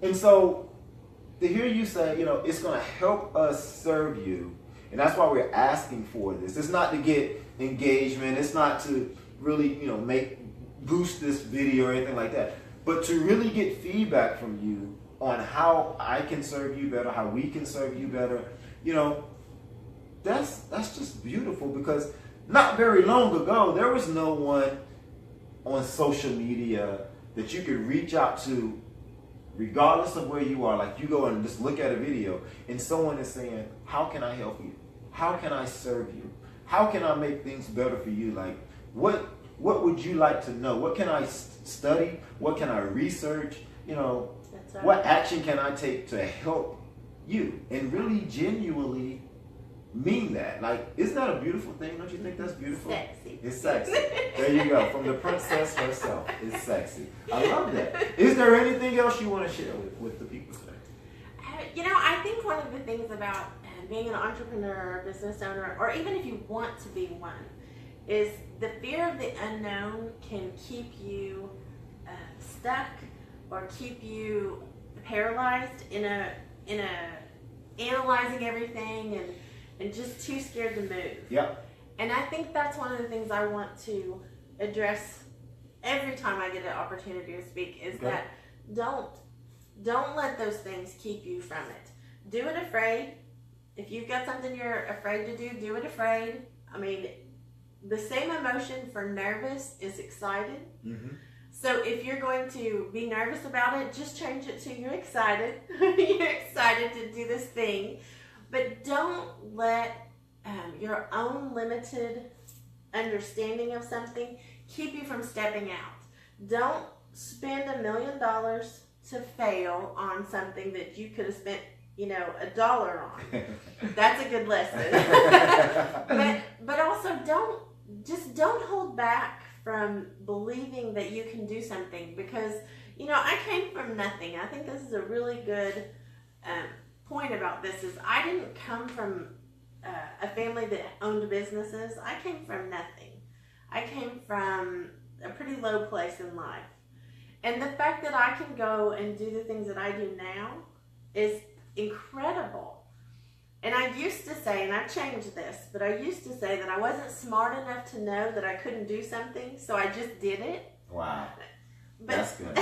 And so to hear you say, it's going to help us serve you, and that's why we're asking for this. It's not to get engagement. It's not to really, boost this video or anything like that, but to really get feedback from you on how I can serve you better, how we can serve you better. That's just beautiful, because not very long ago, there was no one on social media that you could reach out to regardless of where you are. Like, you go and just look at a video and someone is saying, how can I help you? How can I serve you? How can I make things better for you? Like, what would you like to know? What can I study? What can I research? That's right. What action can I take to help you? And really genuinely mean that. Like, isn't that a beautiful thing? Don't you think that's beautiful? Sexy. It's sexy. There you go. From the princess herself. It's sexy. I love that. Is there anything else you want to share with the people today? I think one of the things about being an entrepreneur or a business owner, or even if you want to be one, is the fear of the unknown can keep you stuck or keep you paralyzed in a analyzing everything and just too scared to move. Yep. And I think that's one of the things I want to address every time I get an opportunity to speak, is that don't let those things keep you from it. Do it afraid. If you've got something you're afraid to do it afraid. I mean, the same emotion for nervous is excited. Mm-hmm. So if you're going to be nervous about it, just change it to you're excited. You're excited to do this thing. But don't let your own limited understanding of something keep you from stepping out. Don't spend $1 million to fail on something that you could have spent, $1 on. That's a good lesson. but also don't hold back from believing that you can do something, because I came from nothing. I think this is a really good point about this, is I didn't come from a family that owned businesses. I came from nothing. I came from a pretty low place in life. And the fact that I can go and do the things that I do now is incredible. And I used to say, and I've changed this, but I used to say that I wasn't smart enough to know that I couldn't do something, so I just did it. Wow. But, that's good.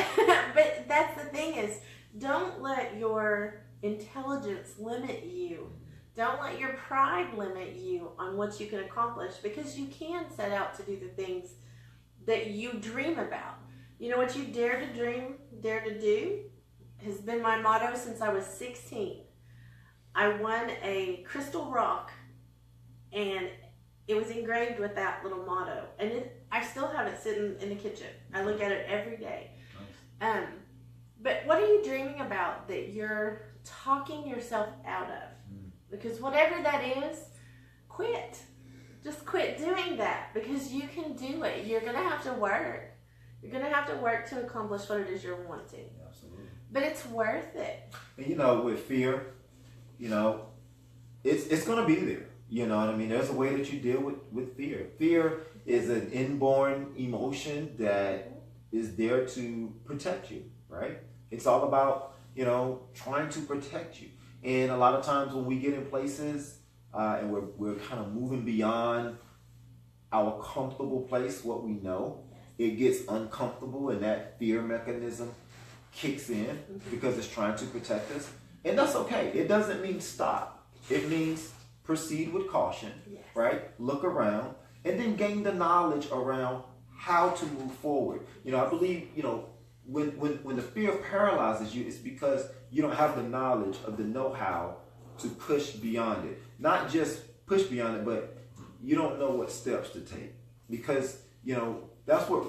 But that's the thing, is don't let your intelligence limit you. Don't let your pride limit you on what you can accomplish, because you can set out to do the things that you dream about. What you dare to dream, dare to do, has been my motto since I was 16. I won a crystal rock, and it was engraved with that little motto. And I still have it sitting in the kitchen. I look at it every day. Nice. But what are you dreaming about that you're talking yourself out of? Because whatever that is, quit. Just quit doing that, because you can do it. You're going to have to work. You're going to have to work to accomplish what it is you're wanting. Absolutely. But it's worth it. And with fear, it's going to be there. You know what I mean? There's a way that you deal with fear. Fear is an inborn emotion that is there to protect you, right? It's all about, trying to protect you. And a lot of times when we get in places and we're kind of moving beyond our comfortable place, what we know, it gets uncomfortable, and that fear mechanism kicks in because it's trying to protect us. And that's okay. It doesn't mean stop. It means proceed with caution, right? Look around, and then gain the knowledge around how to move forward. I believe, when the fear paralyzes you, it's because you don't have the knowledge of the know-how to push beyond it. Not just push beyond it, but you don't know what steps to take. Because, that's what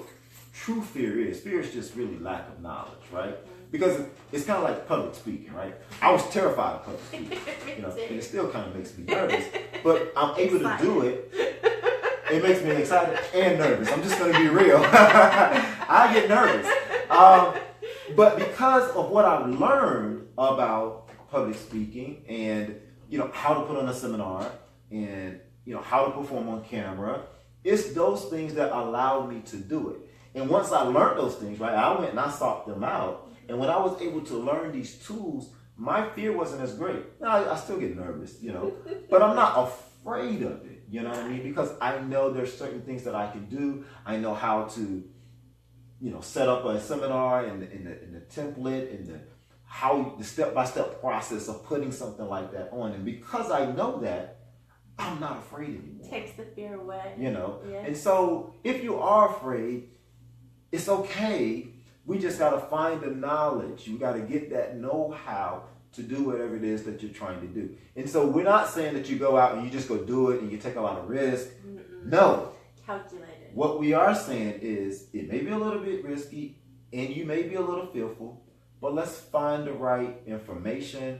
true fear is. Fear is just really lack of knowledge, right? Because it's kind of like public speaking, right? I was terrified of public speaking, and it still kind of makes me nervous. But I'm able to do it It makes me excited and nervous. I'm just going to be real. I get nervous. But because of what I've learned about public speaking and, how to put on a seminar and, how to perform on camera, it's those things that allowed me to do it. And once I learned those things, right, I went and I sought them out. And when I was able to learn these tools, my fear wasn't as great. Now, I still get nervous, but I'm not afraid of it. You know what I mean? Because I know there's certain things that I can do. I know how to, set up a seminar and the template and the step-by-step process of putting something like that on. And because I know that, I'm not afraid anymore. Takes the fear away. Yes. And so if you are afraid, it's okay. We just got to find the knowledge. You got to get that know-how to do whatever it is that you're trying to do. And so we're not saying that you go out and you just go do it and you take a lot of risk. Mm-mm. No. Calculated. What we are saying is it may be a little bit risky and you may be a little fearful, but let's find the right information,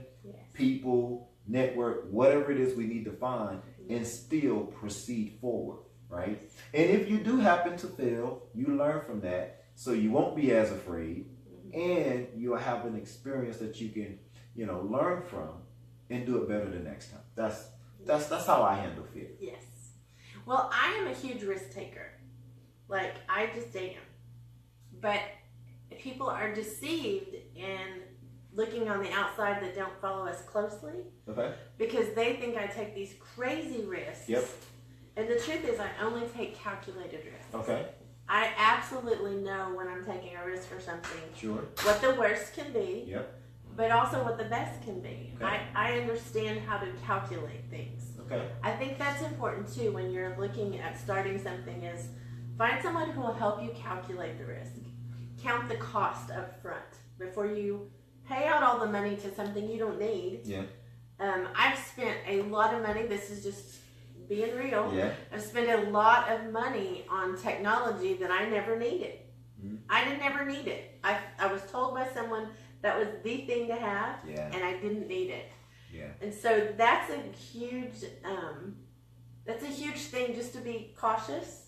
people, network, whatever it is we need to find and still proceed forward, right? And if you do happen to fail, you learn from that so you won't be as afraid and you'll have an experience that you can learn from and do it better the next time. That's how I handle fear. Yes. Well, I am a huge risk taker. Like, I just am. But people are deceived in looking on the outside that don't follow us closely. Okay. Because they think I take these crazy risks. Yep. And the truth is I only take calculated risks. Okay. I absolutely know when I'm taking a risk for something. Sure. What the worst can be. Yep. But also what the best can be. Okay. I understand how to calculate things. Okay. I think that's important too when you're looking at starting something is find someone who will help you calculate the risk. Count the cost up front before you pay out all the money to something you don't need. Yeah. I've spent a lot of money. This is just being real. Yeah. I've spent a lot of money on technology that I never needed. Mm-hmm. I didn't never need it. I was told by someone that was the thing to have, and I didn't need it. Yeah. And so that's a huge thing, just to be cautious.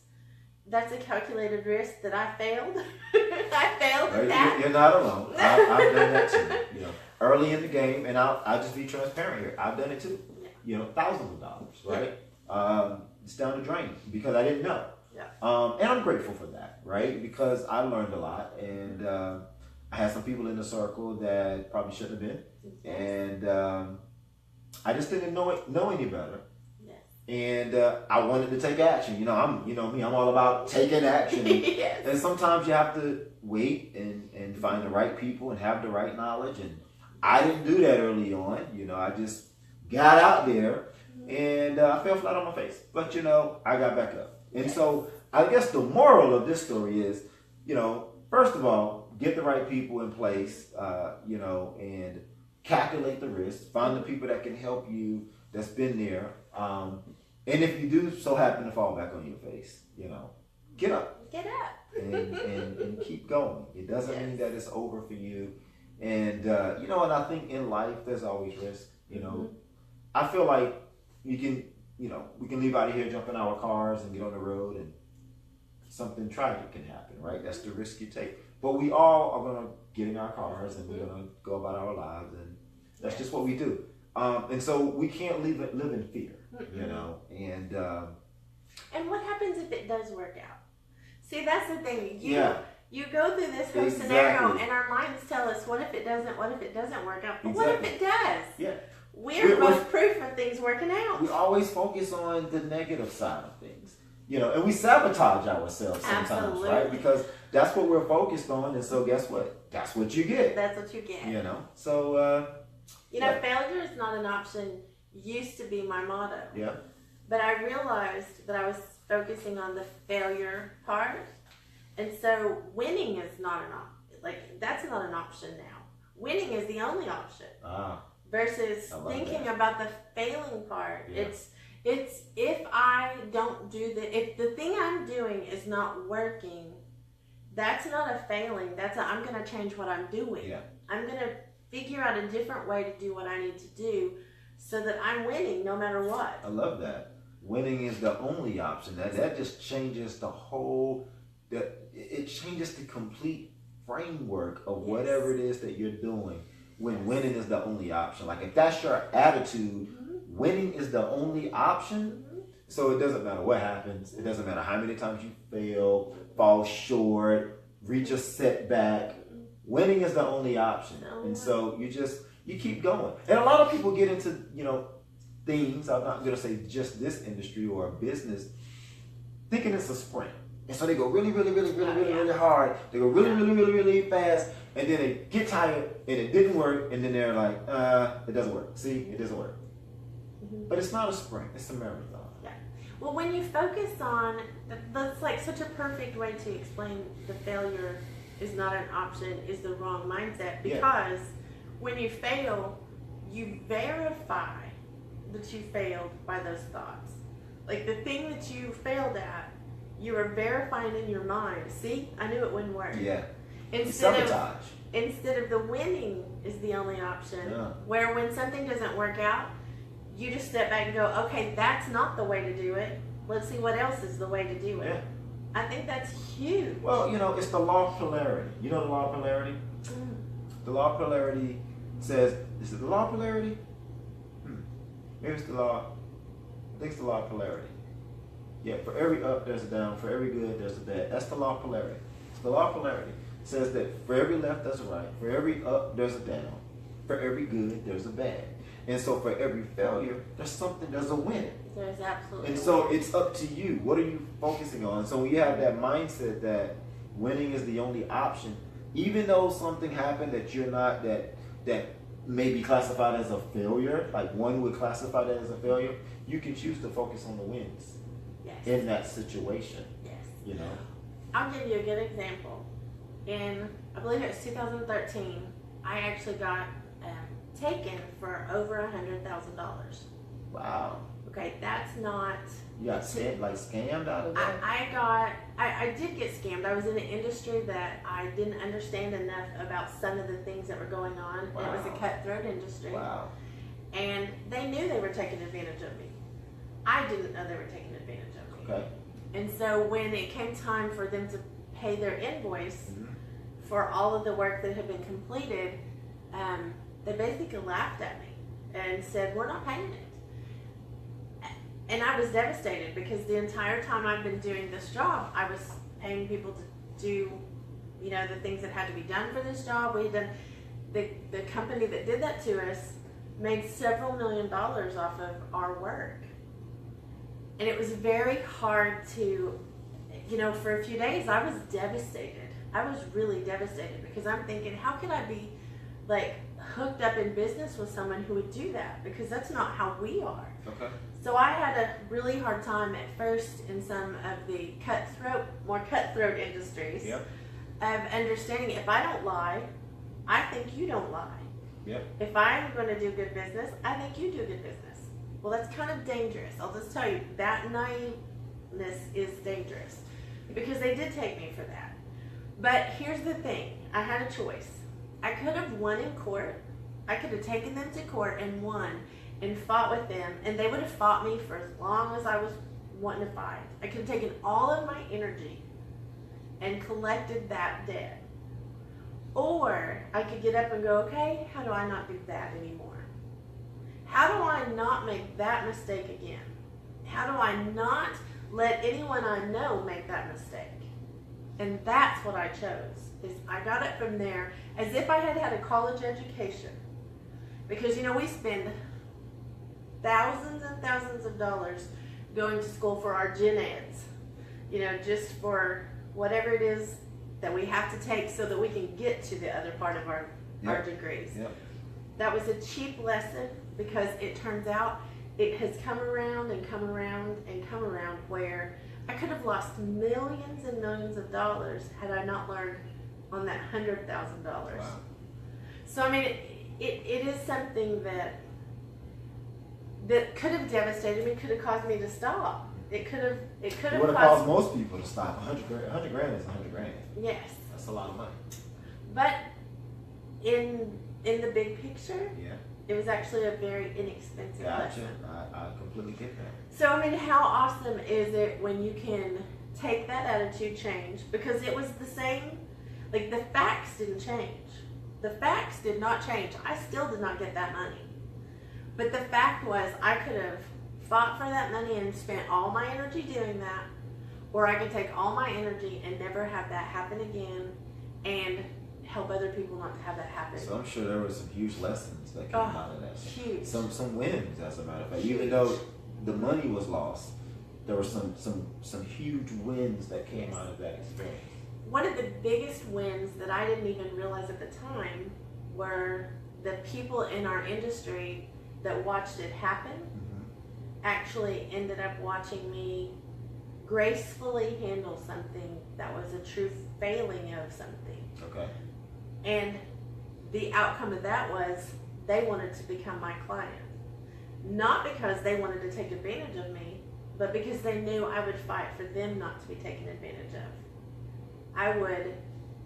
That's a calculated risk that I failed. I failed at that. You're not alone. I've done that too. Early in the game, and I'll just be transparent here. I've done it too. Yeah. Thousands of dollars, right? Yeah. It's down the drain because I didn't know. Yeah. And I'm grateful for that, right? Because I learned a lot, and I had some people in the circle that probably shouldn't have been, and I just didn't know any better. And I wanted to take action. I'm me. I'm all about taking action. Yes. And sometimes you have to wait and find the right people and have the right knowledge. And I didn't do that early on. I just got out there and I fell flat on my face. But I got back up. And so I guess the moral of this story is, first of all, get the right people in place. And calculate the risk. Find the people that can help you. That's been there. And if you do so happen to fall back on your face, get up. Get up. and keep going. It doesn't mean that it's over for you. And, and I think in life, there's always risk. I feel like we can leave out of here, jump in our cars and get on the road and something tragic can happen, right? That's the risk you take. But we all are going to get in our cars and we're going to go about our lives. And that's just what we do. And so we can't live in fear, And what happens if it does work out? See, that's the thing. You go through this whole scenario, and our minds tell us, what if it doesn't work out? But what if it does? Yeah. We're both proof of things working out. We always focus on the negative side of things, and we sabotage ourselves sometimes, Absolutely. Right? Because that's what we're focused on, and so guess what? That's what you get. That's what you get. So... failure is not an option used to be my motto. Yeah. But I realized that I was focusing on the failure part. And so winning is not that's not an option now. Winning is the only option. Versus thinking about the failing part. Yeah. It's if I don't do if the thing I'm doing is not working, that's not a failing. I'm going to change what I'm doing. Yeah. I'm going to figure out a different way to do what I need to do so that I'm winning no matter what. I love that. winning is the only option. That just changes the whole. It changes the complete framework of whatever it is that you're doing. When winning is the only option, like if that's your attitude, winning is the only option. So it doesn't matter what happens. It doesn't matter how many times you fail, fall short, reach a setback. Winning is the only option. And so you keep going. And a lot of people get into, things, I'm not going to say just this industry or a business, thinking it's a sprint. And so they go really, really, really, really, really, really hard. They go really, really, really, really fast. And then they get tired and it didn't work. And then they're like, it doesn't work. See, it doesn't work. But it's not a sprint. It's a marathon. Well, when you focus on, that's like such a perfect way to explain the failure is not an option, is the wrong mindset. Because when you fail, you verify that you failed by those thoughts. Like the thing that you failed at, you are verifying in your mind. See, I knew it wouldn't work. Yeah. Instead Sabotage. of the winning is the only option, where when something doesn't work out, you just step back and go, okay, that's not the way to do it. Let's see what else is the way to do it. I think that's huge. Well, it's the law of polarity. You know the law of polarity? The law of polarity says, is it the law of polarity? Maybe it's the law. I think it's the law of polarity. Yeah, for every up, there's a down. For every good, there's a bad. That's the law of polarity. It's the law of polarity. It says that for every left, there's a right. For every up, there's a down. For every good, there's a bad. And so for every failure, there's a win. There's absolutely. And so it's up to you. What are you focusing on? So when you have that mindset that winning is the only option, even though something happened that you're not, that may be classified as a failure, like one would classify that as a failure, you can choose to focus on the wins in that situation. Yes. I'll give you a good example. In, I believe it was 2013, I actually got taken for over $100,000. Wow. Okay, that's not. You got scammed out of that? I did get scammed. I was in an industry that I didn't understand enough about some of the things that were going on. Wow. And it was a cutthroat industry. Wow. And they knew they were taking advantage of me. I didn't know they were taking advantage of me. Okay. And so when it came time for them to pay their invoice for all of the work that had been completed, they basically laughed at me and said, "We're not paying it." And I was devastated because the entire time I've been doing this job, I was paying people to do, the things that had to be done for this job. We had done, the company that did that to us made several $1 million off of our work. And it was very hard to, for a few days I was devastated. I was really devastated because I'm thinking, how could I be hooked up in business with someone who would do that? Because that's not how we are. Okay. So I had a really hard time at first in some of the more cutthroat industries of understanding, if I don't lie, I think you don't lie. Yep. If I'm going to do good business, I think you do good business. Well, that's kind of dangerous. I'll just tell you, that naiveness is dangerous because they did take me for that. But here's the thing. I had a choice. I could have won in court. I could have taken them to court and won and fought with them, and they would have fought me for as long as I was wanting to fight. I could have taken all of my energy and collected that debt. Or I could get up and go, okay, how do I not do that anymore? How do I not make that mistake again? How do I not let anyone I know make that mistake? And that's what I chose. Is I got it from there as if I had had a college education. Because, we spend thousands and thousands of dollars going to school for our gen eds. Just for whatever it is that we have to take so that we can get to the other part of our degrees. Yep. That was a cheap lesson because it turns out it has come around and come around and come around where I could have lost millions and millions of dollars had I not learned on that $100,000. Wow. So it is something that could have devastated me, could have caused me to stop. It would have caused most people to stop. 100 grand is 100 grand. Yes. That's a lot of money. But in the big picture, It was actually a very inexpensive Gotcha. lesson. I completely get that. So, I mean, how awesome is it when you can take that attitude change? Because it was the same, like the facts didn't change. The facts did not change. I still did not get that money. But the fact was, I could have fought for that money and spent all my energy doing that, or I could take all my energy and never have that happen again and help other people not to have that happen. So I'm sure there were some huge lessons that came out of that. Huge. Some wins, as a matter of fact. Huge. Even though the money was lost, there were some huge wins that came out of that experience. One of the biggest wins that I didn't even realize at the time were the people in our industry that watched it happen actually ended up watching me gracefully handle something that was a true failing of something. Okay. And the outcome of that was they wanted to become my client. Not because they wanted to take advantage of me, but because they knew I would fight for them not to be taken advantage of. I would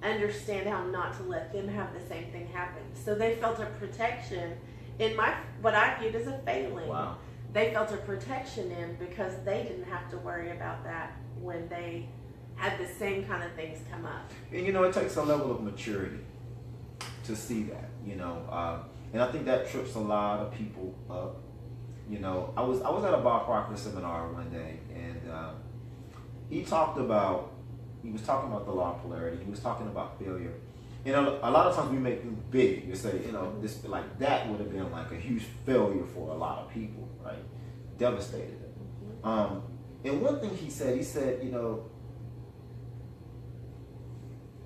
understand how not to let them have the same thing happen. So they felt a protection in what I viewed as a failing. Wow. They felt a protection in because they didn't have to worry about that when they had the same kind of things come up. And it takes a level of maturity to see that, and I think that trips a lot of people up. I was at a Bob Proctor seminar one day, and he was talking about the law of polarity. He was talking about failure. A lot of times we make things big. You say, this like that would have been like a huge failure for a lot of people, right? Devastated them. And one thing he said,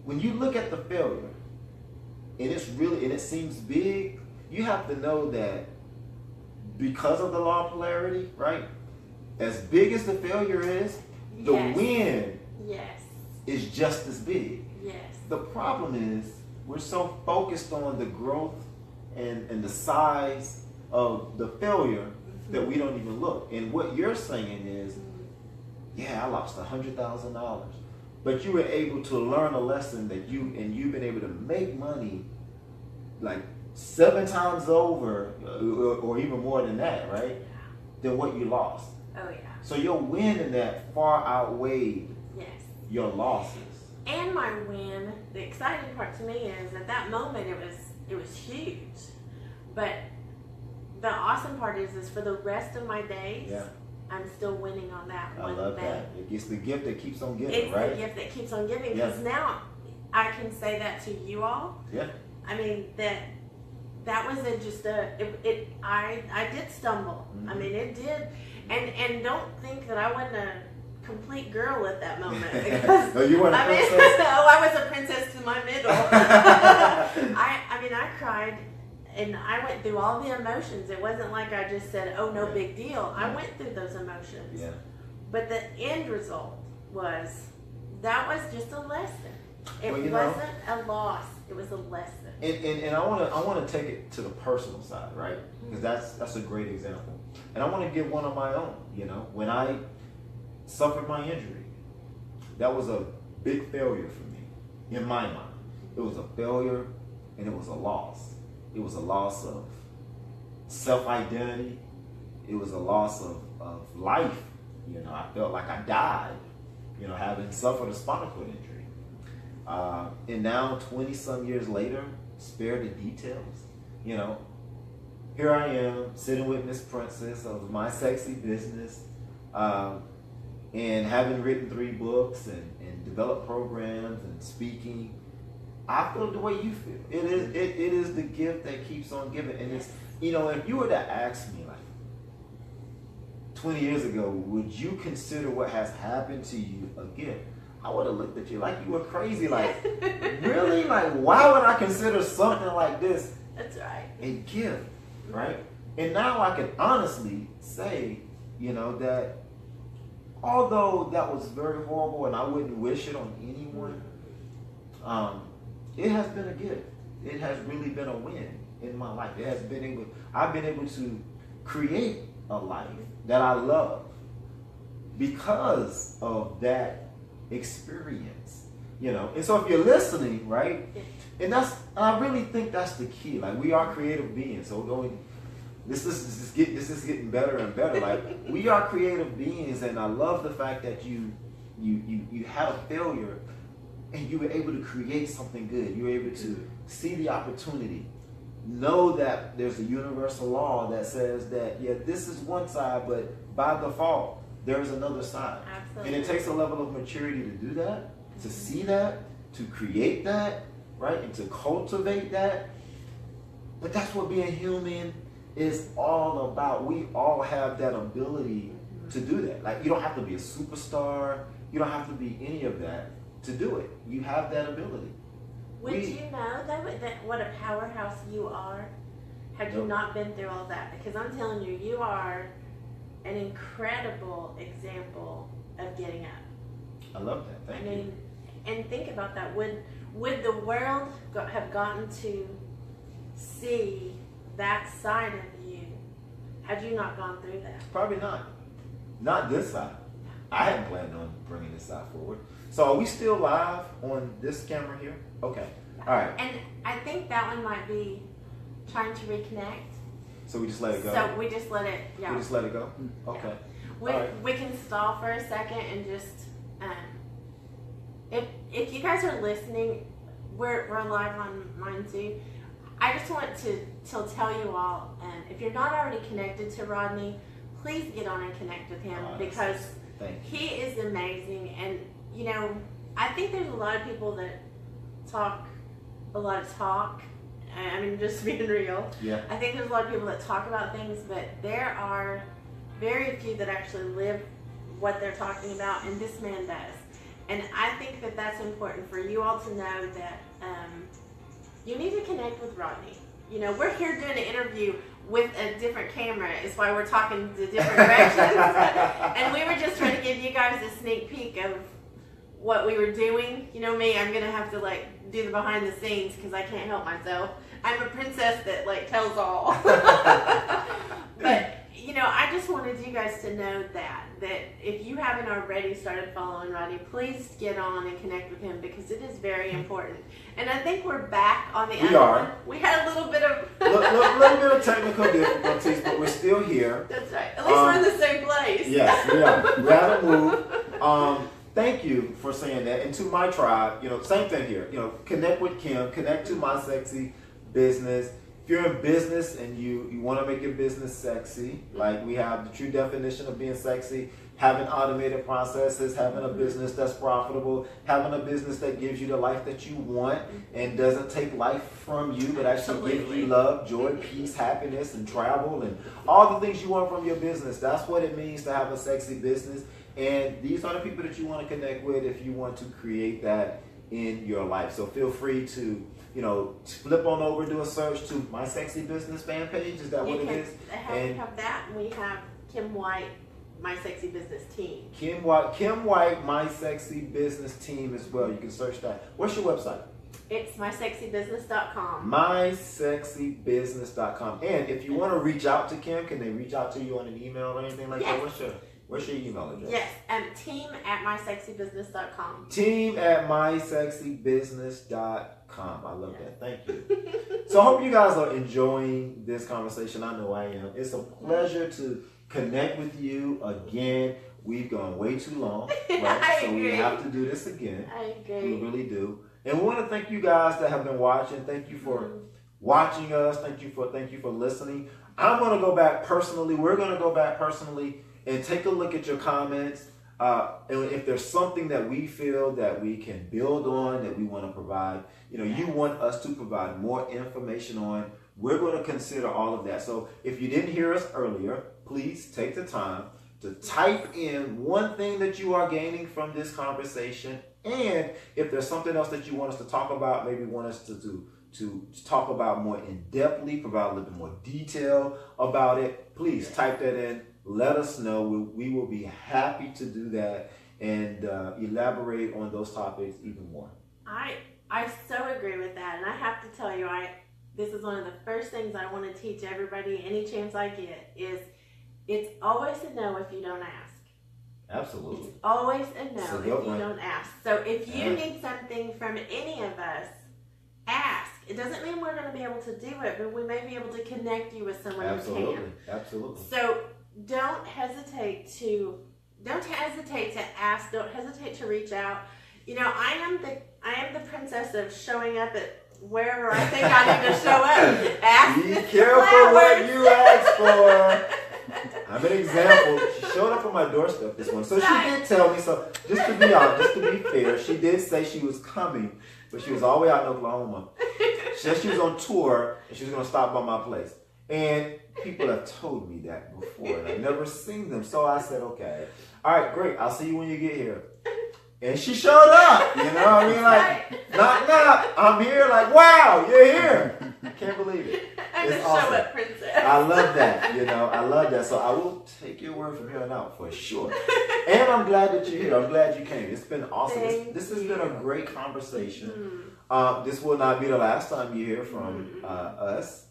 when you look at the failure, and it seems big, you have to know that because of the law of polarity, right? As big as the failure is, the win is just as big. Yes. The problem is we're so focused on the growth and the size of the failure that we don't even look. And what you're saying is, I lost $100,000, but you were able to learn a lesson that you've been able to make money like 7 times over, or even more than that, right? Than what you lost. Oh yeah. So your win in that far outweighed your losses. And my win, the exciting part to me is at that moment it was huge. But the awesome part is for the rest of my days, I'm still winning on that one thing. I love that. It's the gift that keeps on giving, it's right? It's the gift that keeps on giving, because now I can say that to you all. Yeah. I mean, that wasn't just I did stumble. I mean, it did. And don't think that I wasn't a complete girl at that moment. Because, no, you weren't a princess? I was a princess to my middle. I cried, and I went through all the emotions. It wasn't like I just said, oh, no big deal. I went through those emotions. Yeah. But the end result was just a lesson. It wasn't a loss. It was a lesson. And I want to take it to the personal side, right? Because that's a great example. And I want to give one of my own. When I suffered my injury, that was a big failure for me in my mind. It was a failure, and it was a loss. It was a loss of self-identity. It was a loss of life. I felt like I died, having suffered a spinal cord injury. And now, 20-some years later, spare the details, here I am sitting with Miss Princess of My Sexy Business, and having written 3 books and developed programs and speaking. I feel the way you feel. It is the gift that keeps on giving. And it's, if you were to ask me like 20 years ago, would you consider what has happened to you a gift? I would have looked at you like you were crazy. Like, really? Like, why would I consider something like this That's right. a gift, right? And now I can honestly say, that although that was very horrible and I wouldn't wish it on anyone, it has been a gift. It has really been a win in my life. I've been able to create a life that I love because of that experience, And so if you're listening, right, and I really think that's the key. Like, we are creative beings, so This is getting better and better. Like, we are creative beings, and I love the fact that you had a failure and you were able to create something good. You were able to see the opportunity. Know that there's a universal law that says that, yeah, this is one side, but by default, there's another side. Absolutely. And it takes a level of maturity to do that, to see that, to create that, right? And to cultivate that. But that's what being human is all about. We all have that ability to do that. Like, you don't have to be a superstar. You don't have to be any of that to do it. You have that ability. Would you know that what a powerhouse you are had you not been through all that? Because I'm telling you, you are an incredible example of getting up. I love that. Thank you. And think about that. Would the world have gotten to see that side of you had you not gone through that? Probably not. Not this side. I hadn't planned on bringing this side forward. So are we still live on this camera here? Okay. All right. And I think that one might be trying to reconnect. So we just let it go? So we just let it, yeah. We just let it go? Okay. Yeah. We can stall for a second and just, if you guys are listening, we're live on mine too. I just want to tell you all, if you're not already connected to Rodney, please get on and connect with him because he is amazing. And, you know, I think there's a lot of people that talk a lot of talk. I mean, just being real. Yeah. I think there's a lot of people that talk about things, but there are very few that actually live what they're talking about, and this man does. And I think that that's important for you all to know that you need to connect with Rodney. You know, we're here doing an interview with a different camera. It's why we're talking to different directions. And we were just trying to give you guys a sneak peek of what we were doing. You know me, I'm going to have to like do the behind the scenes because I can't help myself. I'm a princess that like tells all. But, you know, I just wanted you guys to know that if you haven't already started following Rodney, please get on and connect with him because it is very important. And I think we're back on the We are. We had a little bit of little bit of technical difficulties, but we're still here. That's right. At least we're in the same place. Yes, we are. We haven't moved. Thank you for saying that. And to my tribe, you know, same thing here. You know, connect with Kim, connect to My Sexy Business. If you're in business and you want to make your business sexy, like we have the true definition of being sexy, having automated processes, having a business that's profitable, having a business that gives you the life that you want and doesn't take life from you, but actually gives you love, joy, peace, happiness, and travel, and all the things you want from your business. That's what it means to have a sexy business. And these are the people that you want to connect with if you want to create that in your life. So feel free to, you know, flip on over, do a search to My Sexy Business fan page. Is that what it is? We have that, and we have Kim White, My Sexy Business Team. Kim White, My Sexy Business Team as well. You can search that. What's your website? It's mysexybusiness.com. Mysexybusiness.com. And if you want to reach out to Kim, can they reach out to you on an email or anything like that? What's your email address? Yes, team@mysexybusiness.com. Team@mysexybusiness.com. I love that. Thank you. So I hope you guys are enjoying this conversation. I know I am. It's a pleasure to connect with you again. We've gone way too long, right? So we have to do this again. I agree. We really do. And we want to thank you guys that have been watching. Thank you for watching us. Thank you for listening. I'm going to go back personally. We're going to go back personally and take a look at your comments. And if there's something that we feel that we can build on, that we want to provide, you know, you want us to provide more information on, we're going to consider all of that. So if you didn't hear us earlier, please take the time to type in one thing that you are gaining from this conversation. And if there's something else that you want us to talk about, maybe want us to talk about more in-depthly, provide a little bit more detail about it, please type that in. Let us know. We will be happy to do that and elaborate on those topics even more. I so agree with that. And I have to tell you, this is one of the first things I want to teach everybody any chance I get is it's always a no if you don't ask. Absolutely. It's always a no if you don't ask. So if you need something from any of us, ask. it doesn't mean we're going to be able to do it, but we may be able to connect you with someone who can. Absolutely. So don't hesitate to ask. Don't hesitate to reach out. You know, I am the princess of showing up at wherever I think I need to show up. Ask Be Mr. careful Flowers. what you ask for. I'm an example. She showed up on my doorstep this one. So she did tell me, so just to be honest, just to be fair, she did say she was coming, but she was all the way out in Oklahoma. She said she was on tour and she was going to stop by my place. And people have told me that before, and I've never seen them. So I said, okay, all right, great. I'll see you when you get here. And she showed up, you know what I mean? Like, knock, knock, I'm here, like, wow, you're here. I can't believe it. I'm It's a awesome. show up princess. I love that, you know, I love that. So I will take your word from here on out for sure. And I'm glad that you're here. I'm glad you came. It's been awesome. This has been a great conversation. This will not be the last time you hear from us.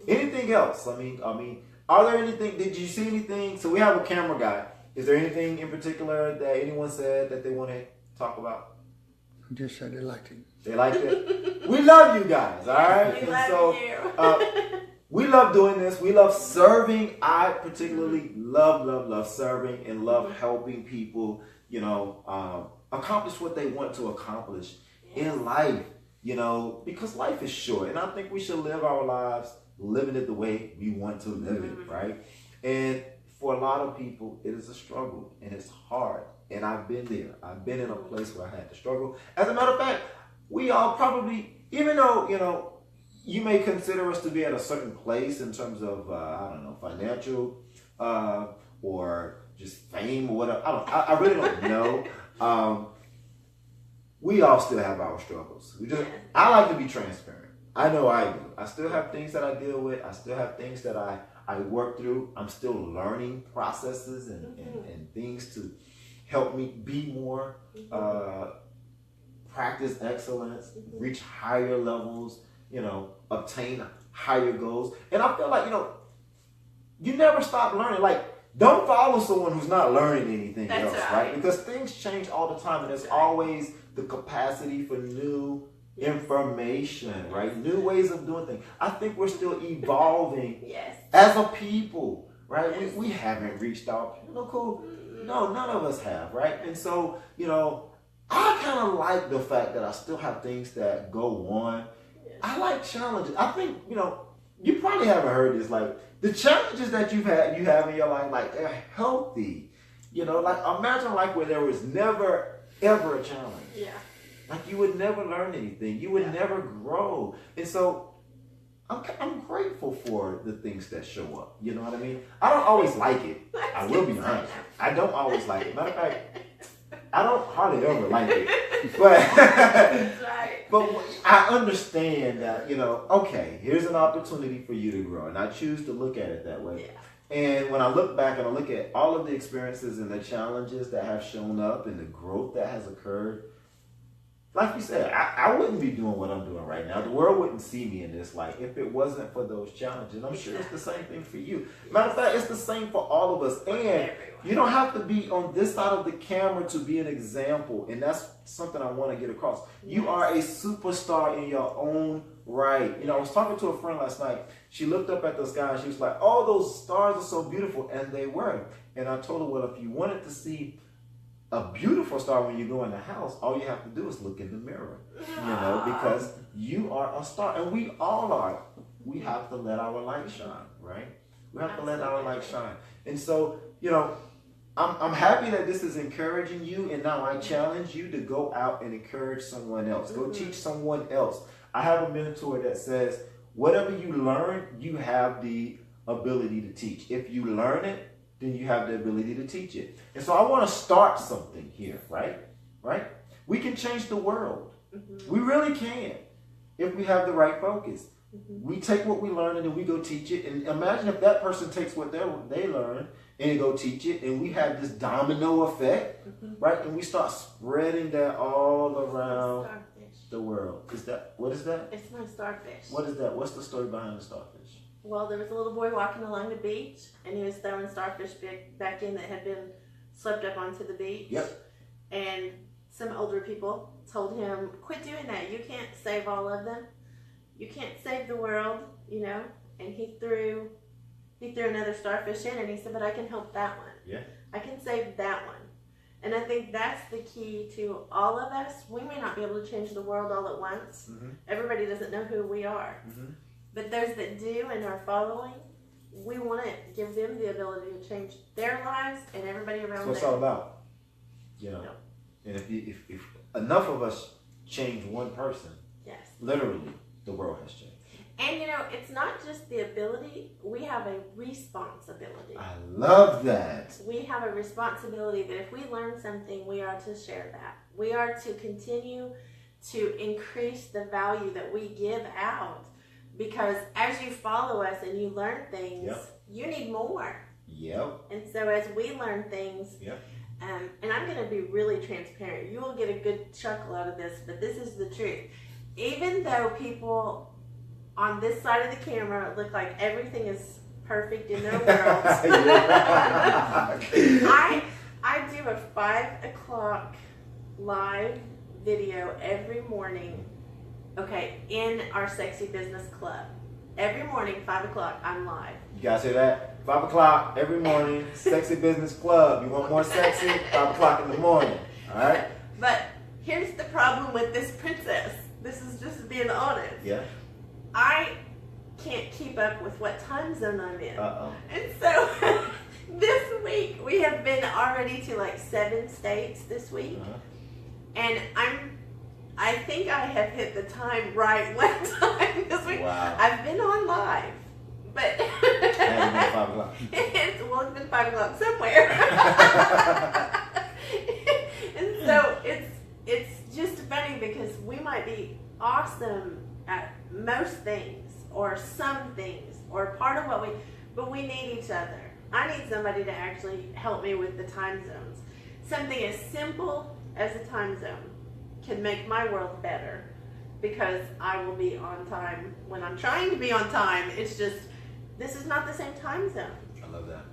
Anything else? I mean, are there anything, did you see anything? So we have a camera guy. Is there anything in particular that anyone said that they want to talk about? Just said they liked it. They liked it? We love you guys, all right? We love you. We love doing this. We love serving. I particularly love serving and love helping people, you know, accomplish what they want to accomplish in life, you know, because life is short. And I think we should live our lives living it the way we want to live it, right? And for a lot of people, it is a struggle and it's hard. And I've been there. I've been in a place where I had to struggle. As a matter of fact, we all probably, even though, you know, you may consider us to be at a certain place in terms of, I don't know, financial or just fame or whatever. I really don't know. We all still have our struggles. I like to be transparent. I know I do. I still have things that I deal with. I still have things that I work through. I'm still learning processes and things to help me be more, practice excellence, reach higher levels, you know, obtain higher goals. And I feel like, you know, you never stop learning. Like, don't follow someone who's not learning anything else, right? Because things change all the time, and there's always the capacity for new information, right? New ways of doing things. I think we're still evolving as a people, right? We haven't reached our pinnacle. No, none of us have, right? And so, you know, I kind of like the fact that I still have things that go on. I like challenges. I think, you know, you probably haven't heard this, like, the challenges that you have in your life, like, they're healthy. You know, like, imagine like where there was never, ever a challenge. Yeah. Like, you would never learn anything. You would never grow. And so I'm grateful for the things that show up. You know what I mean? I don't always like it. I will be honest. I don't always like it. Matter of fact, I don't hardly ever like it. But I understand that, you know, okay, here's an opportunity for you to grow. And I choose to look at it that way. Yeah. And when I look back and I look at all of the experiences and the challenges that have shown up and the growth that has occurred, like you said, I wouldn't be doing what I'm doing right now. The world wouldn't see me in this light if it wasn't for those challenges. I'm sure it's the same thing for you. Matter of fact, it's the same for all of us. And you don't have to be on this side of the camera to be an example. And that's something I want to get across. You are a superstar in your own right. You know, I was talking to a friend last night. She looked up at the sky and she was like, oh, those stars are so beautiful. And they were. And I told her, well, if you wanted to see a beautiful star when you go in the house, all you have to do is look in the mirror, you know, because you are a star, and we all are. We have to let our light shine, right? We have to let our light shine. And so, you know, I'm happy that this is encouraging you, and now I challenge you to go out and encourage someone else. Go teach someone else. I have a mentor that says, whatever you learn, you have the ability to teach. If you learn it, then you have the ability to teach it. And so I want to start something here, right? Right? We can change the world. We really can if we have the right focus. We take what we learn and then we go teach it. And imagine if that person takes what they learn and go teach it, and we have this domino effect, right? And we start spreading that all around the world. What is that? It's my starfish. What is that? What's the story behind the starfish? Well, there was a little boy walking along the beach, and he was throwing starfish back in that had been swept up onto the beach. Yep. And some older people told him, quit doing that. You can't save all of them. You can't save the world, you know. And he threw another starfish in, and he said, but I can help that one. Yeah. I can save that one. And I think that's the key to all of us. We may not be able to change the world all at once. Mm-hmm. Everybody doesn't know who we are. Mm-hmm. But those that do and are following, we want to give them the ability to change their lives and everybody around them. That's what it's all about. You know. And if enough of us change one person, yes, literally, the world has changed. And you know, it's not just the ability, we have a responsibility. I love that. We have a responsibility that if we learn something, we are to share that. We are to continue to increase the value that we give out. Because as you follow us and you learn things, you need more. Yep. And so as we learn things, and I'm going to be really transparent. You will get a good chuckle out of this, but this is the truth. Even though people on this side of the camera look like everything is perfect in their world, I do a 5 o'clock live video every morning, in our Sexy Business Club. Every morning, 5 o'clock, I'm live. You guys hear that? 5 o'clock every morning, Sexy Business Club. You want more sexy? 5 o'clock in the morning. All right? But here's the problem with this princess. This is just being honest. Yeah. I can't keep up with what time zone I'm in. Uh-oh. And so this week, we have been already to like 7 states this week. Uh-huh. And I think I have hit the time right one time this week. Wow. I've been on live. But It hasn't been 5 o'clock. it's been 5 o'clock somewhere. And so it's just funny because we might be awesome at most things or some things or part of but we need each other. I need somebody to actually help me with the time zones. Something as simple as a time zone can make my world better because I will be on time when I'm trying to be on time. It's just, this is not the same time zone. I love that.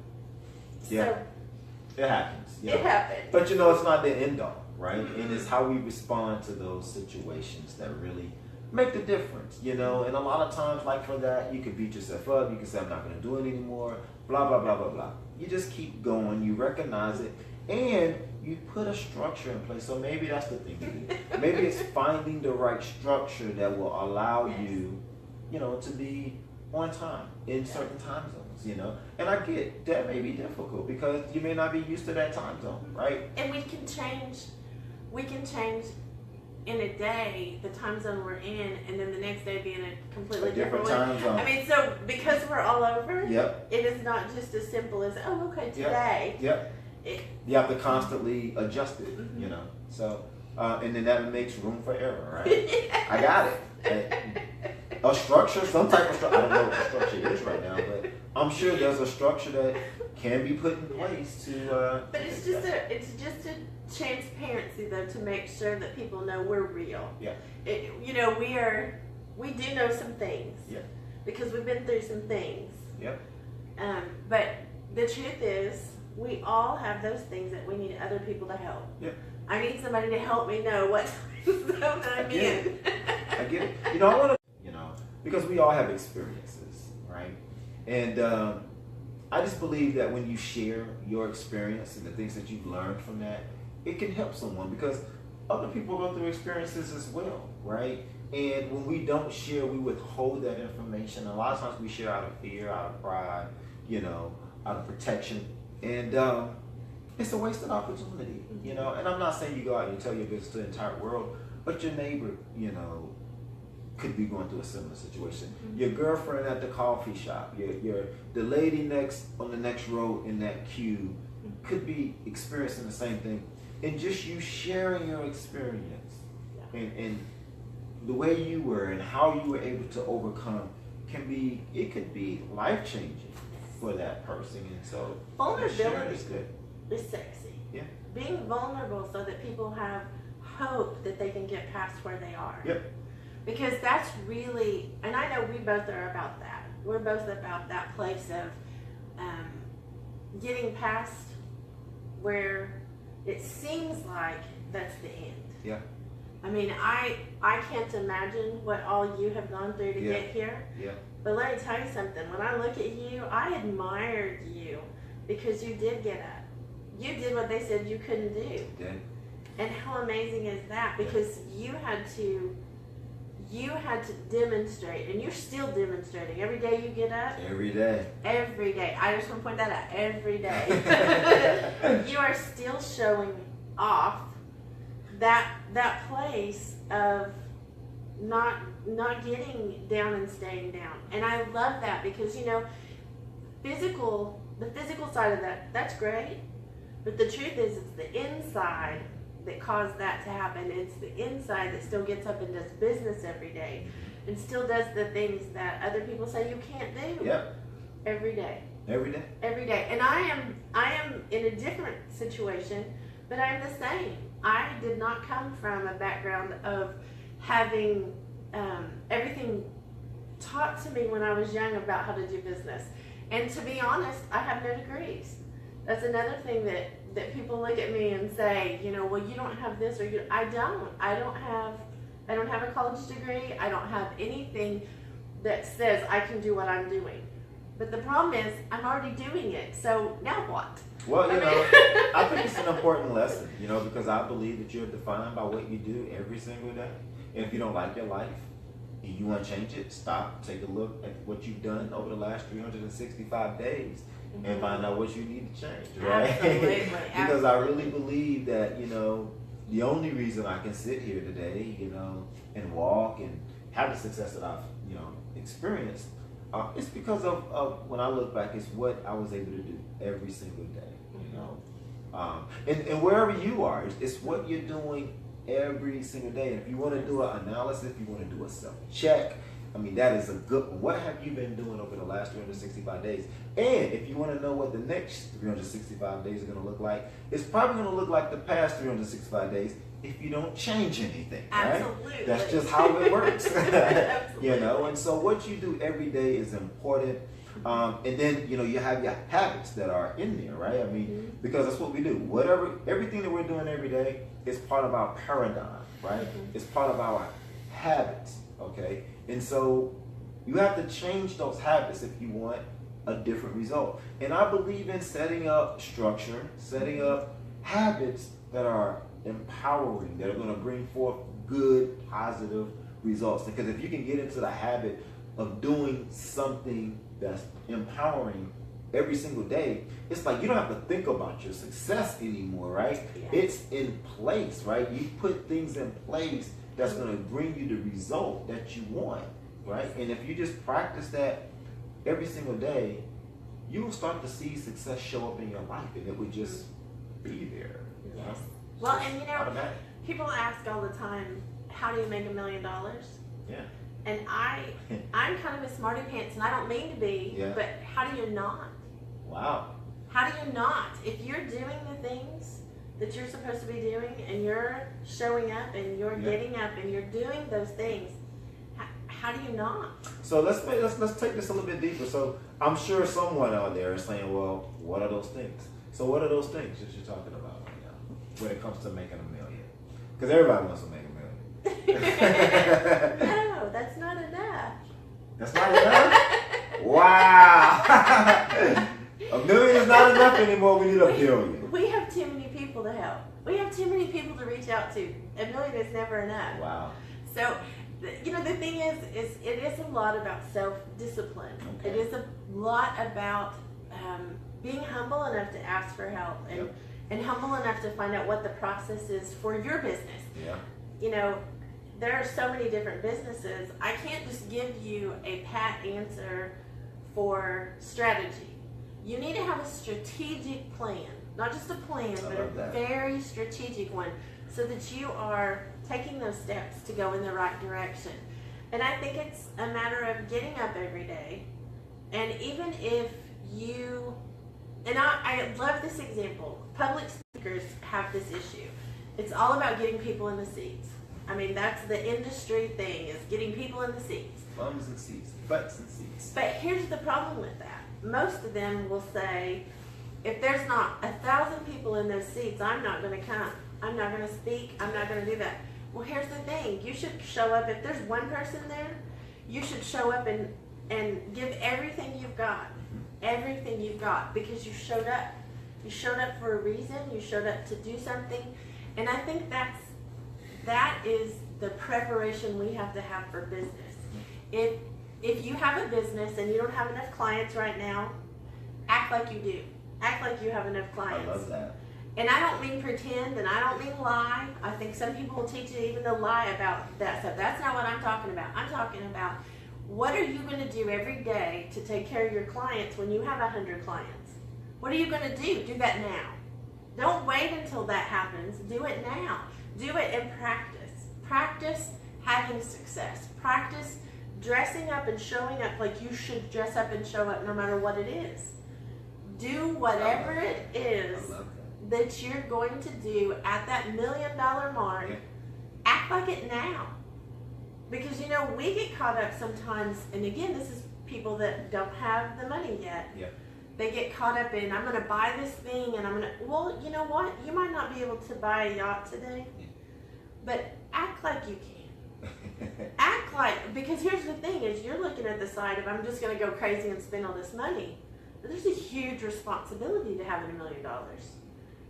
Yeah. So, it happens. it happens. But you know, it's not the end all, right? Mm-hmm. And it's how we respond to those situations that really make the difference, you know? And a lot of times, like for that, you could beat yourself up. You can say, I'm not going to do it anymore, blah, blah, blah, blah, blah. You just keep going. You recognize it. And you put a structure in place. So maybe that's the thing to do. Maybe it's finding the right structure that will allow you, you know, to be on time in certain time zones, you know. And I get that may be difficult because you may not be used to that time zone, right? And we can change in a day the time zone we're in, and then the next day be in a completely different time zone. I mean, so because we're all over, Yep. it is not just as simple as, oh, okay, today. Yep. You have to constantly adjust it, mm-hmm. you know. So, and then that makes room for error, right? I got it. A structure, some type of structure. I don't know what the structure is right now, but I'm sure there's a structure that can be put in place to. But it's just a transparency though to make sure that people know we're real. Yeah. You know, we do know some things. Yeah. Because we've been through some things. Yep. But the truth is, we all have those things that we need other people to help. Yep. I need somebody to help me know what zone I'm in. I get it. You know, I want to, you know, because we all have experiences, right? And I just believe that when you share your experience and the things that you've learned from that, it can help someone because other people go through experiences as well, right? And when we don't share, we withhold that information. A lot of times we share out of fear, out of pride, you know, out of protection. And it's a wasted opportunity, you know. And I'm not saying you go out and you tell your business to the entire world, but your neighbor, you know, could be going through a similar situation. Mm-hmm. Your girlfriend at the coffee shop, the lady on the next row in that queue could be experiencing the same thing. And just you sharing your experience and the way you were and how you were able to overcome could be life-changing for that person. And so vulnerability is good. Is sexy. Yeah. Being vulnerable so that people have hope that they can get past where they are. Yep. Because that's really, and I know we both are about that. We're both about that place of getting past where it seems like that's the end. Yeah. I mean, I can't imagine what all you have gone through to Yeah. get here. Yeah. But let me tell you something. When I look at you, I admired you because you did get up. You did what they said you couldn't do. Yeah. And how amazing is that? Because you had to demonstrate, and you're still demonstrating. Every day you get up. Every day. Every day. I just want to point that out. Every day. You are still showing off that place of not getting down and staying down. And I love that because, you know, the physical side of that's great. But the truth is, it's the inside that caused that to happen. It's the inside that still gets up and does business every day and still does the things that other people say you can't do. Yep. Every day. Every day. Every day. And I am in a different situation, but I'm the same. I did not come from a background of having everything taught to me when I was young about how to do business. And to be honest, I have no degrees. That's another thing that people look at me and say, you know, well, you don't have this, or I don't have a college degree. I don't have anything that says I can do what I'm doing. But the problem is, I'm already doing it. So now what? Well, you know, I think it's an important lesson, you know, because I believe that you're defined by what you do every single day. And if you don't like your life and you want to change it, stop, take a look at what you've done over the last 365 days and find out what you need to change, right? Absolutely. Because I really believe that, you know, the only reason I can sit here today, you know, and walk and have the success that I've, you know, experienced, it's because of when I look back, it's what I was able to do every single day, you know. And wherever you are, it's what you're doing every single day. And if you want to do an analysis, if you want to do a self-check, I mean, that is a good one. What have you been doing over the last 365 days? And if you want to know what the next 365 days are going to look like, it's probably going to look like the past 365 days if you don't change anything, right? Absolutely. That's just how it works. You know, and so what you do every day is important. And then, you know, you have your habits that are in there, right? I mean, because that's what we do. Everything that we're doing every day is part of our paradigm, right? It's part of our habits, okay? And so you have to change those habits if you want a different result. And I believe in setting up structure, setting up habits that are empowering, that are going to bring forth good, positive results. Because if you can get into the habit of doing something that's empowering every single day, it's like you don't have to think about your success anymore, right? Yeah. It's in place, right? You put things in place that's going to bring you the result that you want, right? And if you just practice that every single day, you will start to see success show up in your life, and it would just be there. You know? Yes. Well, and you know, Automatic. people ask all the time, how do you make $1 million? Yeah. And I'm kind of a smarty pants, and I don't mean to be, Yeah. but how do you not? Wow. How do you not? If you're doing the things that you're supposed to be doing, and you're showing up, and you're getting up, and you're doing those things, how do you not? So let's take this a little bit deeper. So I'm sure someone out there is saying, well, what are those things? So what are those things that you're talking about right now when it comes to making $1 million? Because everybody wants to make $1 million. No, that's not enough. That's not enough? Wow. $1 million is not enough anymore. We need $1 billion. We have too many people to help. We have too many people to reach out to. $1 million is never enough. Wow. So, you know, the thing is it is a lot about self-discipline. Okay. It is a lot about being humble enough to ask for help and humble enough to find out what the process is for your business. Yeah. You know, there are so many different businesses. I can't just give you a pat answer for strategy. You need to have a strategic plan. Not just a plan, but a very strategic one, so that you are taking those steps to go in the right direction. And I think it's a matter of getting up every day. And even if you, and I love this example, public speakers have this issue. It's all about getting people in the seats. I mean, that's the industry thing, is getting people in the seats. Bums and seats, butts and seats. But here's the problem with that. Most of them will say, if there's not 1,000 people in those seats, I'm not going to come. I'm not going to speak. I'm not going to do that. Well, here's the thing. You should show up. If there's one person there, you should show up and give everything you've got. Everything you've got, because you showed up. You showed up for a reason. You showed up to do something. And I think that is the preparation we have to have for business. If you have a business and you don't have enough clients right now, act like you do. Act like you have enough clients. I love that. And I don't mean pretend, and I don't mean lie. I think some people will teach you even to lie about that stuff. That's not what I'm talking about. I'm talking about, what are you going to do every day to take care of your clients when you have 100 clients? What are you going to do? Do that now. Don't wait until that happens. Do it now. Do it in practice. Practice having success. Practice dressing up and showing up like you should dress up and show up no matter what it is. Do whatever it is that you're going to do at that $1 million mark. Act like it now. Because, we get caught up sometimes, and again, this is people that don't have the money yet. Yeah. They get caught up in, I'm going to buy this thing, and well, you know what? You might not be able to buy a yacht today, but act like you can. Act like, because here's the thing is, you're looking at the side of, I'm just going to go crazy and spend all this money. But there's a huge responsibility to having $1 million.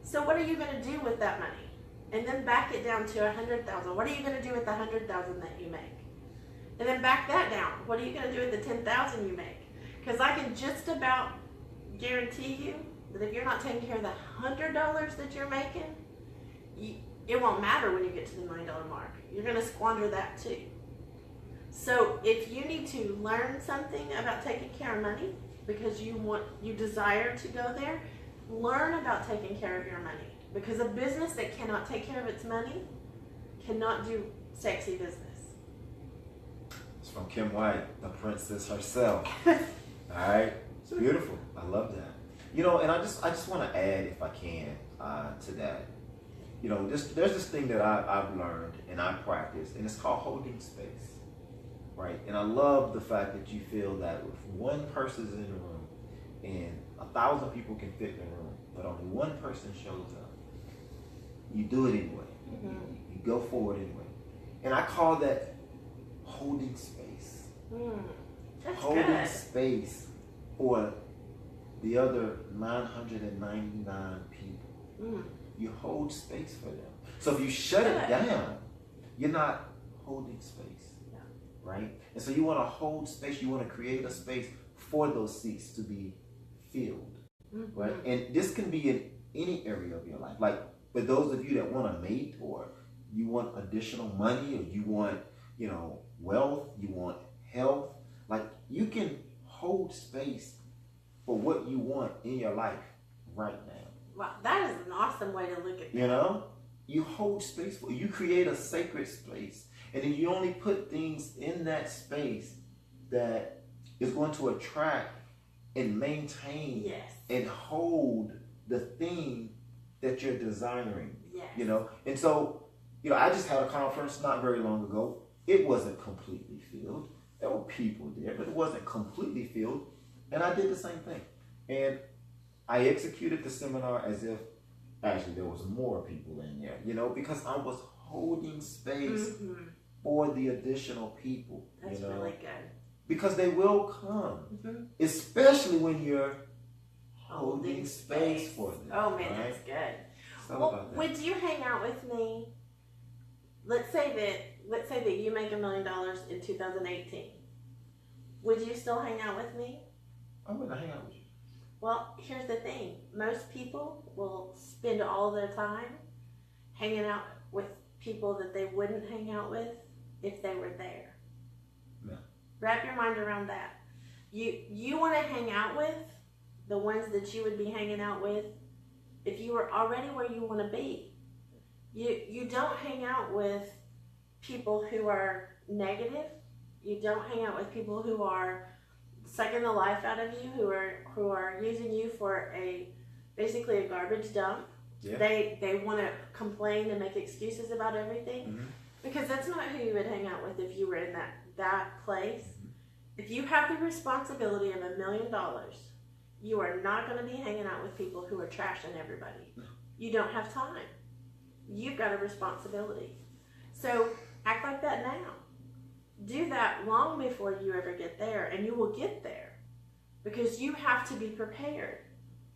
So what are you going to do with that money? And then back it down to 100,000. What are you going to do with the 100,000 that you make? And then back that down. What are you going to do with the 10,000 you make? Because I can just about guarantee you that if you're not taking care of the $100 that you're making, it won't matter when you get to the $1 million mark. You're going to squander that too. So if you need to learn something about taking care of money because you desire to go there, learn about taking care of your money. Because a business that cannot take care of its money cannot do sexy business. It's from Kim White, the princess herself. All right, it's beautiful. I love that. And I just want to add, if I can, to that. There's this thing that I've learned and I practice, and it's called holding space, right? And I love the fact that you feel that if one person's in the room and 1,000 people can fit in the room, but only one person shows up, you do it anyway. Mm-hmm. You go forward anyway. And I call that holding space. That's holding good. space for the other 999 people. You hold space for them. So if you shut it down, you're not holding space. Yeah. Right? And so you want to hold space, you want to create a space for those seats to be filled. Mm-hmm. Right? And this can be in any area of your life. Like for those of you that want a mate, or you want additional money, or you want, wealth, you want health, like you can hold space for what you want in your life right now. Wow, that is an awesome way to look at it. You hold space for, you create a sacred space, and then you only put things in that space that is going to attract and maintain and hold the thing that you're desiring. Yes. And so, I just had a conference not very long ago. It wasn't completely filled. There were people there, but it wasn't completely filled. And I did the same thing. And I executed the seminar as if actually there was more people in there, because I was holding space for the additional people. That's really good. Because they will come, especially when you're holding space for them. Oh man, right? that's good. About that. Would you hang out with me? Let's say that you make $1 million in 2018. Would you still hang out with me? I wouldn't hang out with you. Well, here's the thing. Most people will spend all their time hanging out with people that they wouldn't hang out with if they were there. No. Wrap your mind around that. You want to hang out with the ones that you would be hanging out with if you were already where you want to be. You don't hang out with people who are negative. You don't hang out with people who are sucking the life out of you, who are using you for basically a garbage dump. Yeah. They want to complain and make excuses about everything, because that's not who you would hang out with if you were in that place. If you have the responsibility of $1 million, you are not going to be hanging out with people who are trashing everybody. You don't have time. you've got a responsibility. So act like that now. Do that long before you ever get there, and you will get there because you have to be prepared.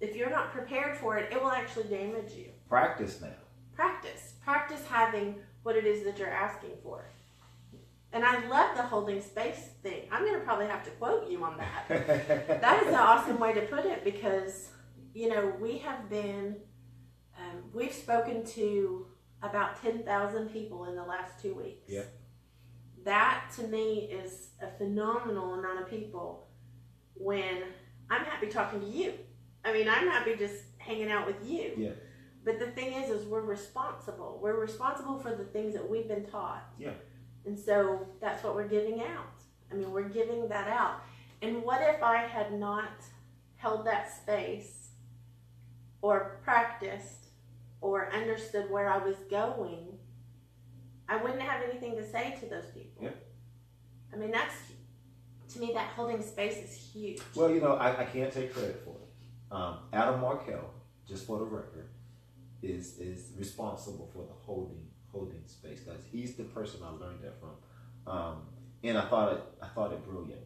If you're not prepared for it, it will actually damage you. Practice now. Practice having what it is that you're asking for. And I love the holding space thing. I'm going to probably have to quote you on that. That is an awesome way to put it because, we have been, we've spoken to about 10,000 people in the last 2 weeks. Yeah. That to me is a phenomenal amount of people when I'm happy talking to you. I mean, I'm happy just hanging out with you. Yeah. But the thing is we're responsible. We're responsible for the things that we've been taught. Yeah. And so that's what we're giving out. I mean, we're giving that out. And what if I had not held that space or practiced or understood where I was going? I wouldn't have anything to say to those people. Yeah. I mean, to me, that holding space is huge. Well, I can't take credit for it. Adam Markell, just for the record, is responsible for the holding space, guys. He's the person I learned that from, and I thought it brilliant.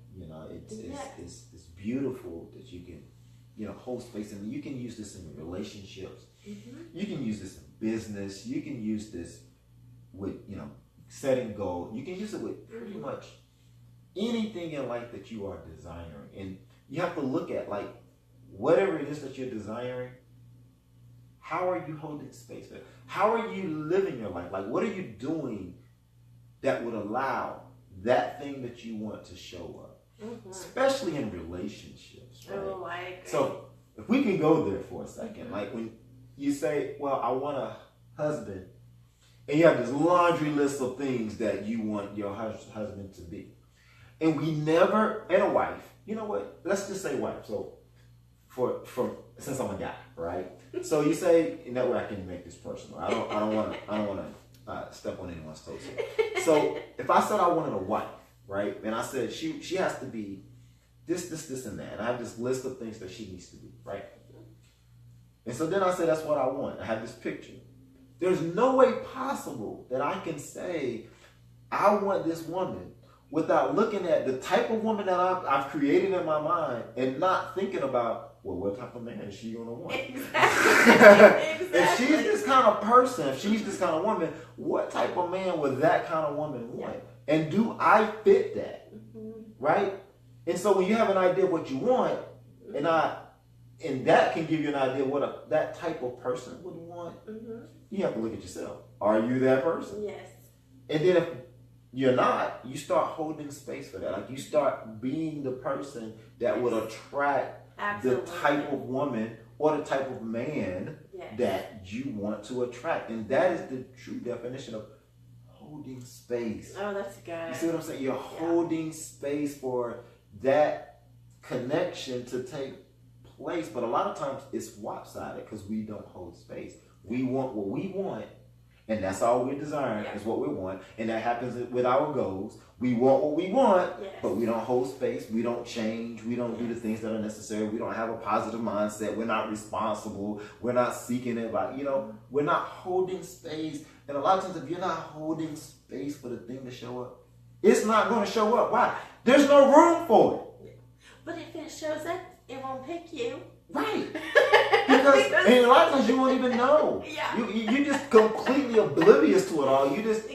It's beautiful that you can hold space, and you can use this in relationships. Mm-hmm. You can use this in business. You can use this with setting goals. You can use it with pretty much anything in life that you are desiring, and you have to look at whatever it is that you're desiring. How are you holding space for it? How are you living your life? What are you doing that would allow that thing that you want to show up? Mm-hmm. Especially in relationships, right? Oh, I agree. So if we can go there for a second, when you say, well, I want a husband, and you have this laundry list of things that you want your husband to be. And and a wife, you know what? Let's just say wife. So since I'm a guy, right? So you say, and that way I can make this personal. I don't want to step on anyone's toes. So if I said I wanted a wife, right, and I said she has to be this, and that, and I have this list of things that she needs to be, right? And so then I said that's what I want. I have this picture. There's no way possible that I can say I want this woman without looking at the type of woman that I've created in my mind and not thinking about, well, what type of man is she going to want? Exactly. If she's this kind of person, if she's this kind of woman, what type of man would that kind of woman want? Yeah. And do I fit that? Mm-hmm. Right? And so when you have an idea of what you want, and that can give you an idea of what that type of person would want, mm-hmm. you have to look at yourself. Are you that person? Yes. And then if you're not, you start holding space for that. You start being the person that would attract Absolutely. the type of woman or the type of man that you want to attract. And that is the true definition of holding space. Oh, that's good. You see what I'm saying? You're holding space for that connection to take place. But a lot of times it's lopsided because we don't hold space. We want what we want. And that's all we're desiring is what we want. And that happens with our goals. We want what we want, but we don't hold space. We don't change. We don't do the things that are necessary. We don't have a positive mindset. We're not responsible. We're not seeking it. We're not holding space. And a lot of times if you're not holding space for the thing to show up, it's not going to show up. Why? There's no room for it. But if it shows up, it won't pick you. Right. Because and a lot of times you won't even know. Yeah. You're just completely oblivious to it all. It just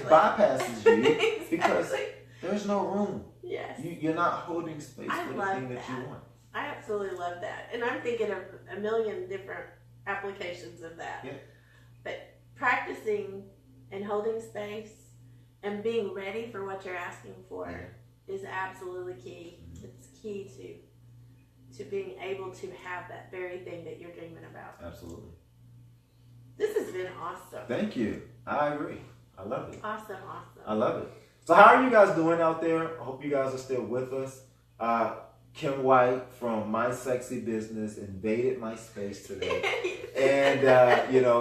bypasses you because there's no room. Yes. You're not holding space for the thing that you want. I absolutely love that. And I'm thinking of a million different applications of that. Yeah. But practicing and holding space and being ready for what you're asking for is absolutely key. Mm-hmm. It's key to being able to have that very thing that you're dreaming about. Absolutely. This has been awesome. Thank you. I agree. I love it. Awesome. I love it. So how are you guys doing out there? I hope you guys are still with us. Kim White from My Sexy Business invaded my space today. And,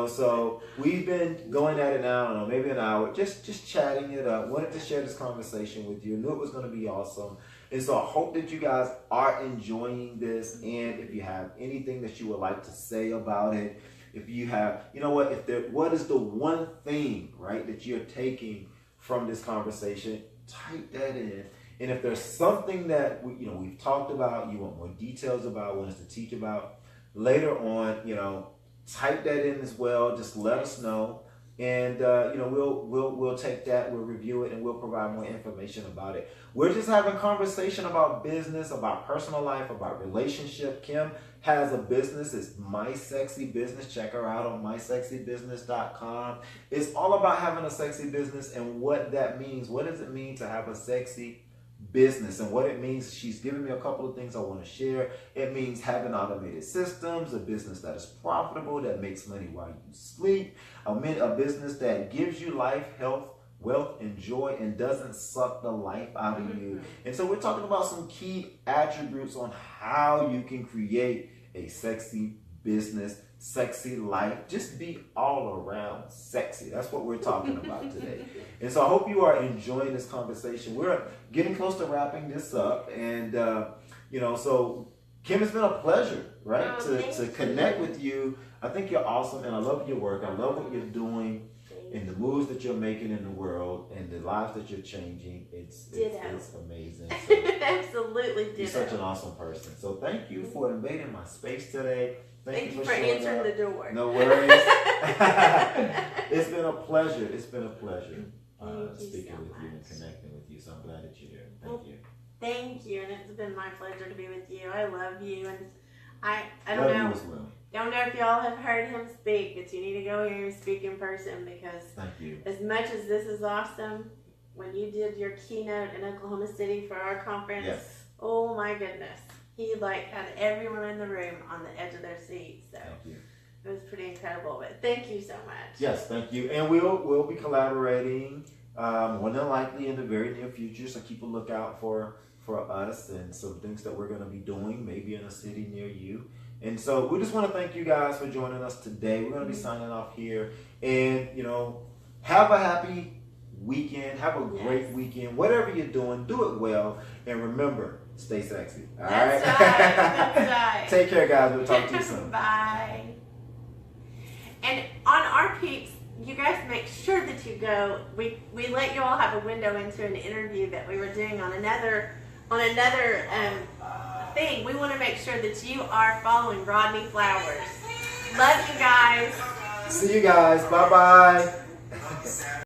so we've been going at it now, I don't know, maybe an hour, just chatting it up. Wanted to share this conversation with you. Knew it was going to be awesome. And so I hope that you guys are enjoying this. And if you have anything that you would like to say about it, if you have, you know what, what is the one thing, right, that you're taking from this conversation, type that in. And if there's something that we've talked about, you want more details about, want us to teach about later on, type that in as well. Just let us know, and we'll take that, we'll review it, and we'll provide more information about it. We're just having conversation about business, about personal life, about relationship. Kim has a business. It's My Sexy Business. Check her out on mysexybusiness.com. It's all about having a sexy business and what that means. What does it mean to have a sexy business? And what it means, she's given me a couple of things I want to share. It means having automated systems, a business that is profitable, that makes money while you sleep, a business that gives you life, health, wealth, and joy, and doesn't suck the life out of you. And so we're talking about some key attributes on how you can create a sexy business, sexy life, just be all around sexy. That's what we're talking about today. And so I hope you are enjoying this conversation. We're getting close to wrapping this up, and so Kim, it's been a pleasure, right, to connect with you. I think you're awesome, and I love your work. I love what you're doing and the moves that you're making in the world and the lives that you're changing. It's amazing. So, absolutely ditto. You're such an awesome person. So thank you for invading my space today. Thank you for answering the door. No worries. It's been a pleasure. It's been a pleasure speaking with you and connecting with you. So I'm glad that you're here. Thank you. Thank you, and it's been my pleasure to be with you. I love you, and I don't love know. You as well. Don't know if y'all have heard him speak, but you need to go hear him speak in person, because thank you. As much as this is awesome, when you did your keynote in Oklahoma City for our conference, yes. Oh my goodness, he had everyone in the room on the edge of their seats. So thank you. It was pretty incredible. But thank you so much. Yes, thank you, and we'll be collaborating more than likely in the very near future. So keep a lookout for us and some things that we're going to be doing, maybe in a city near you. And so we just want to thank you guys for joining us today. We're going to be signing off here. And, have a happy weekend. Have a great weekend. Whatever you're doing, do it well. And remember, stay sexy. All right? That's right. Take care, guys. We'll talk to you soon. Bye. And on our peeps, you guys make sure that you go. We let you all have a window into an interview that we were doing on another thing. We want to make sure that you are following Rodney Flowers. Love you guys. See you guys. Bye-bye.